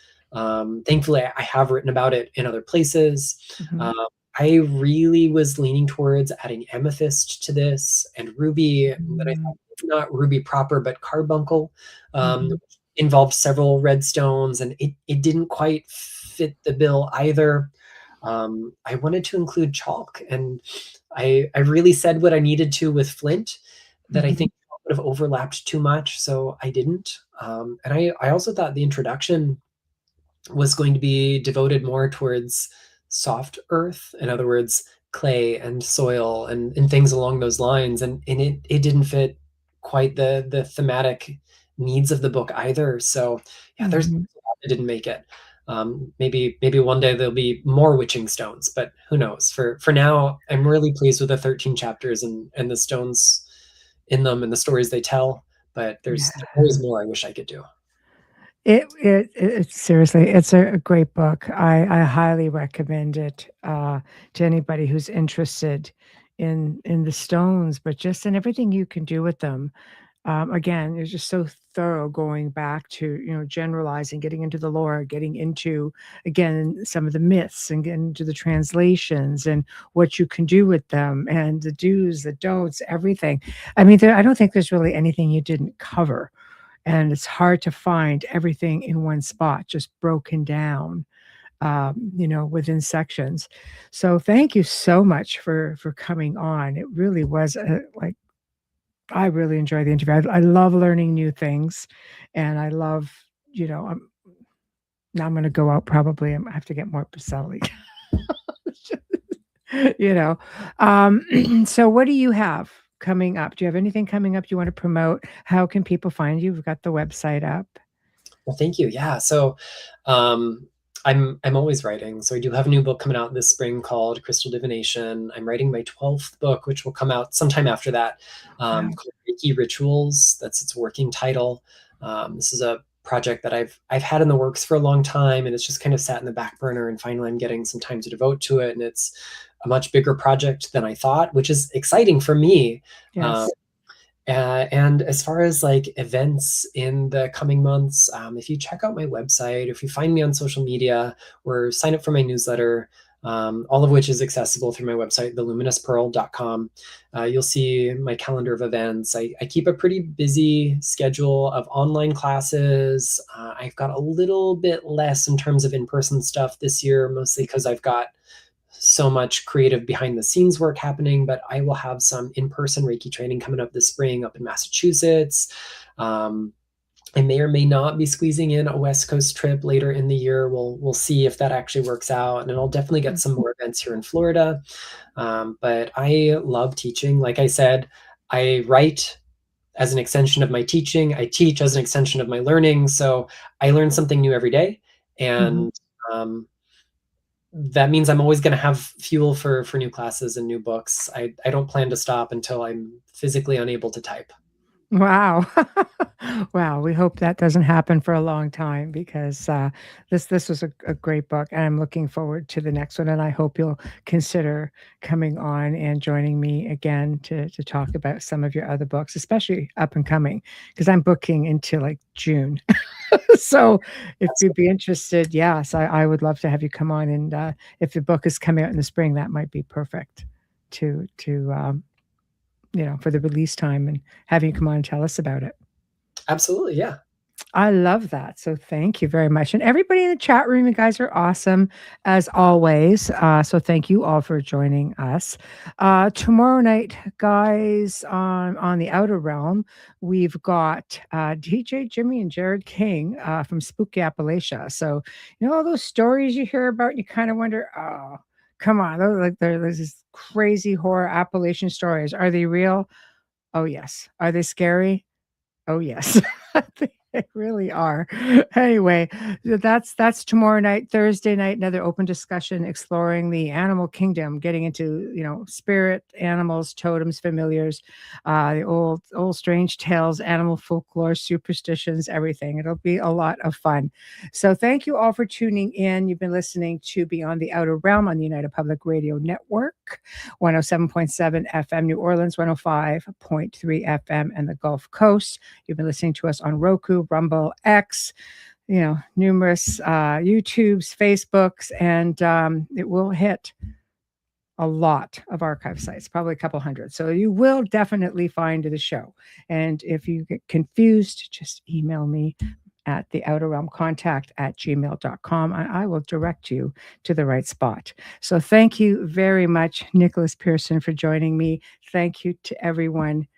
Thankfully, I have written about it in other places. mhm, Um, I really was leaning towards adding amethyst to this, and ruby. That I mm, thought not ruby proper, but carbuncle, mhm, involved several red stones, and it didn't quite fit the bill either. I wanted to include chalk, and I really said what I needed to with flint, that I mhm, think would have overlapped too much, so I didn't. And I also thought the introduction was going to be devoted more towards soft earth, in other words, clay and soil and things along those lines. And it didn't fit quite the thematic needs of the book either. So yeah, there's mhm. a lot that didn't make it. Maybe one day there'll be more witching stones, but who knows? For now, I'm really pleased with the 13 chapters and the stones in them and the stories they tell. But there's Yeah. always more I wish I could do. It's seriously, it's a great book. I highly recommend it, to anybody who's interested in the stones, but just in everything you can do with them. Again, it's just so thorough going back to, generalizing, getting into the lore, getting into, again, some of the myths and getting into the translations and what you can do with them and the do's, the don'ts, everything. I mean, I don't think there's really anything you didn't cover. And it's hard to find everything in one spot, just broken down, within sections. So thank you so much for coming on. It really was like I really enjoyed the interview. I love learning new things, and I love, now I'm going to go out probably. I have to get more Pacelli. you know. So what do you have coming up? Do you have anything coming up you want to promote? How can people find you? We've got the website up. Well, thank you. Yeah. So, um, I'm always writing. So I do have a new book coming out this spring called Crystal Divination. I'm writing my 12th book, which will come out sometime after that, Wow. called Reiki Rituals. That's its working title. This is a project that I've had in the works for a long time, and it's just kind of sat in the back burner. And finally, I'm getting some time to devote to it, and it's a much bigger project than I thought, which is exciting for me. Um, Yes. and as far as like events in the coming months, if you check out my website, if you find me on social media or sign up for my newsletter, all of which is accessible through my website, theluminouspearl.com, you'll see my calendar of events. I keep a pretty busy schedule of online classes. I've got a little bit less in terms of in-person stuff this year, mostly because I've got so much creative behind the scenes work happening, but I will have some in-person Reiki training coming up this spring up in Massachusetts. Um, I may or may not be squeezing in a West Coast trip later in the year. We'll see if that actually works out, and I'll definitely get some more events here in Florida. But I love teaching. Like I said, I write as an extension of my teaching. I teach as an extension of my learning. So I learn something new every day, Mhm. and that means I'm always going to have fuel for new classes and new books. I don't plan to stop until I'm physically unable to type. Wow. Wow, we hope that doesn't happen for a long time because, this was a great book, and I'm looking forward to the next one, and I hope you'll consider coming on and joining me again to talk about some of your other books, especially up and coming, because 'cause I'm booking into, like, June. So, if That's you'd be interested, yes, I would love to have you come on, and, if the book is coming out in the spring, that might be perfect to for the release time and having you come on and tell us about it. absolutely, yeah. I love that. So thank you very much. And everybody in the chat room, you guys are awesome as always. So thank you all for joining us. Tomorrow night, guys, on the Outer Realm, we've got DJ Jimmy and Jared King from Spooky Appalachia. So, all those stories you hear about, and you kind of wonder, oh, come on, there's these crazy horror Appalachian stories. Are they real? Oh, yes. Are they scary? Oh, yes. They really are. Anyway, that's tomorrow night. Thursday night, another open discussion exploring the animal kingdom, getting into, spirit animals, totems, familiars, the old strange tales, animal folklore, superstitions, everything. It'll be a lot of fun. So thank you all for tuning in. You've been listening to Beyond the Outer Realm on the United Public Radio Network, 107.7 FM New Orleans, 105.3 FM and the Gulf Coast. You've been listening to us on Roku, Rumble, X, numerous YouTubes, Facebooks, and it will hit a lot of archive sites, probably a couple hundred. So you will definitely find the show. And if you get confused, just email me at theouterrealmcontact@gmail.com. I will direct you to the right spot. So thank you very much, Nicholas Pearson, for joining me. Thank you to everyone.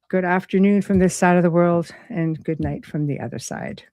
Good afternoon from this side of the world and good night from the other side.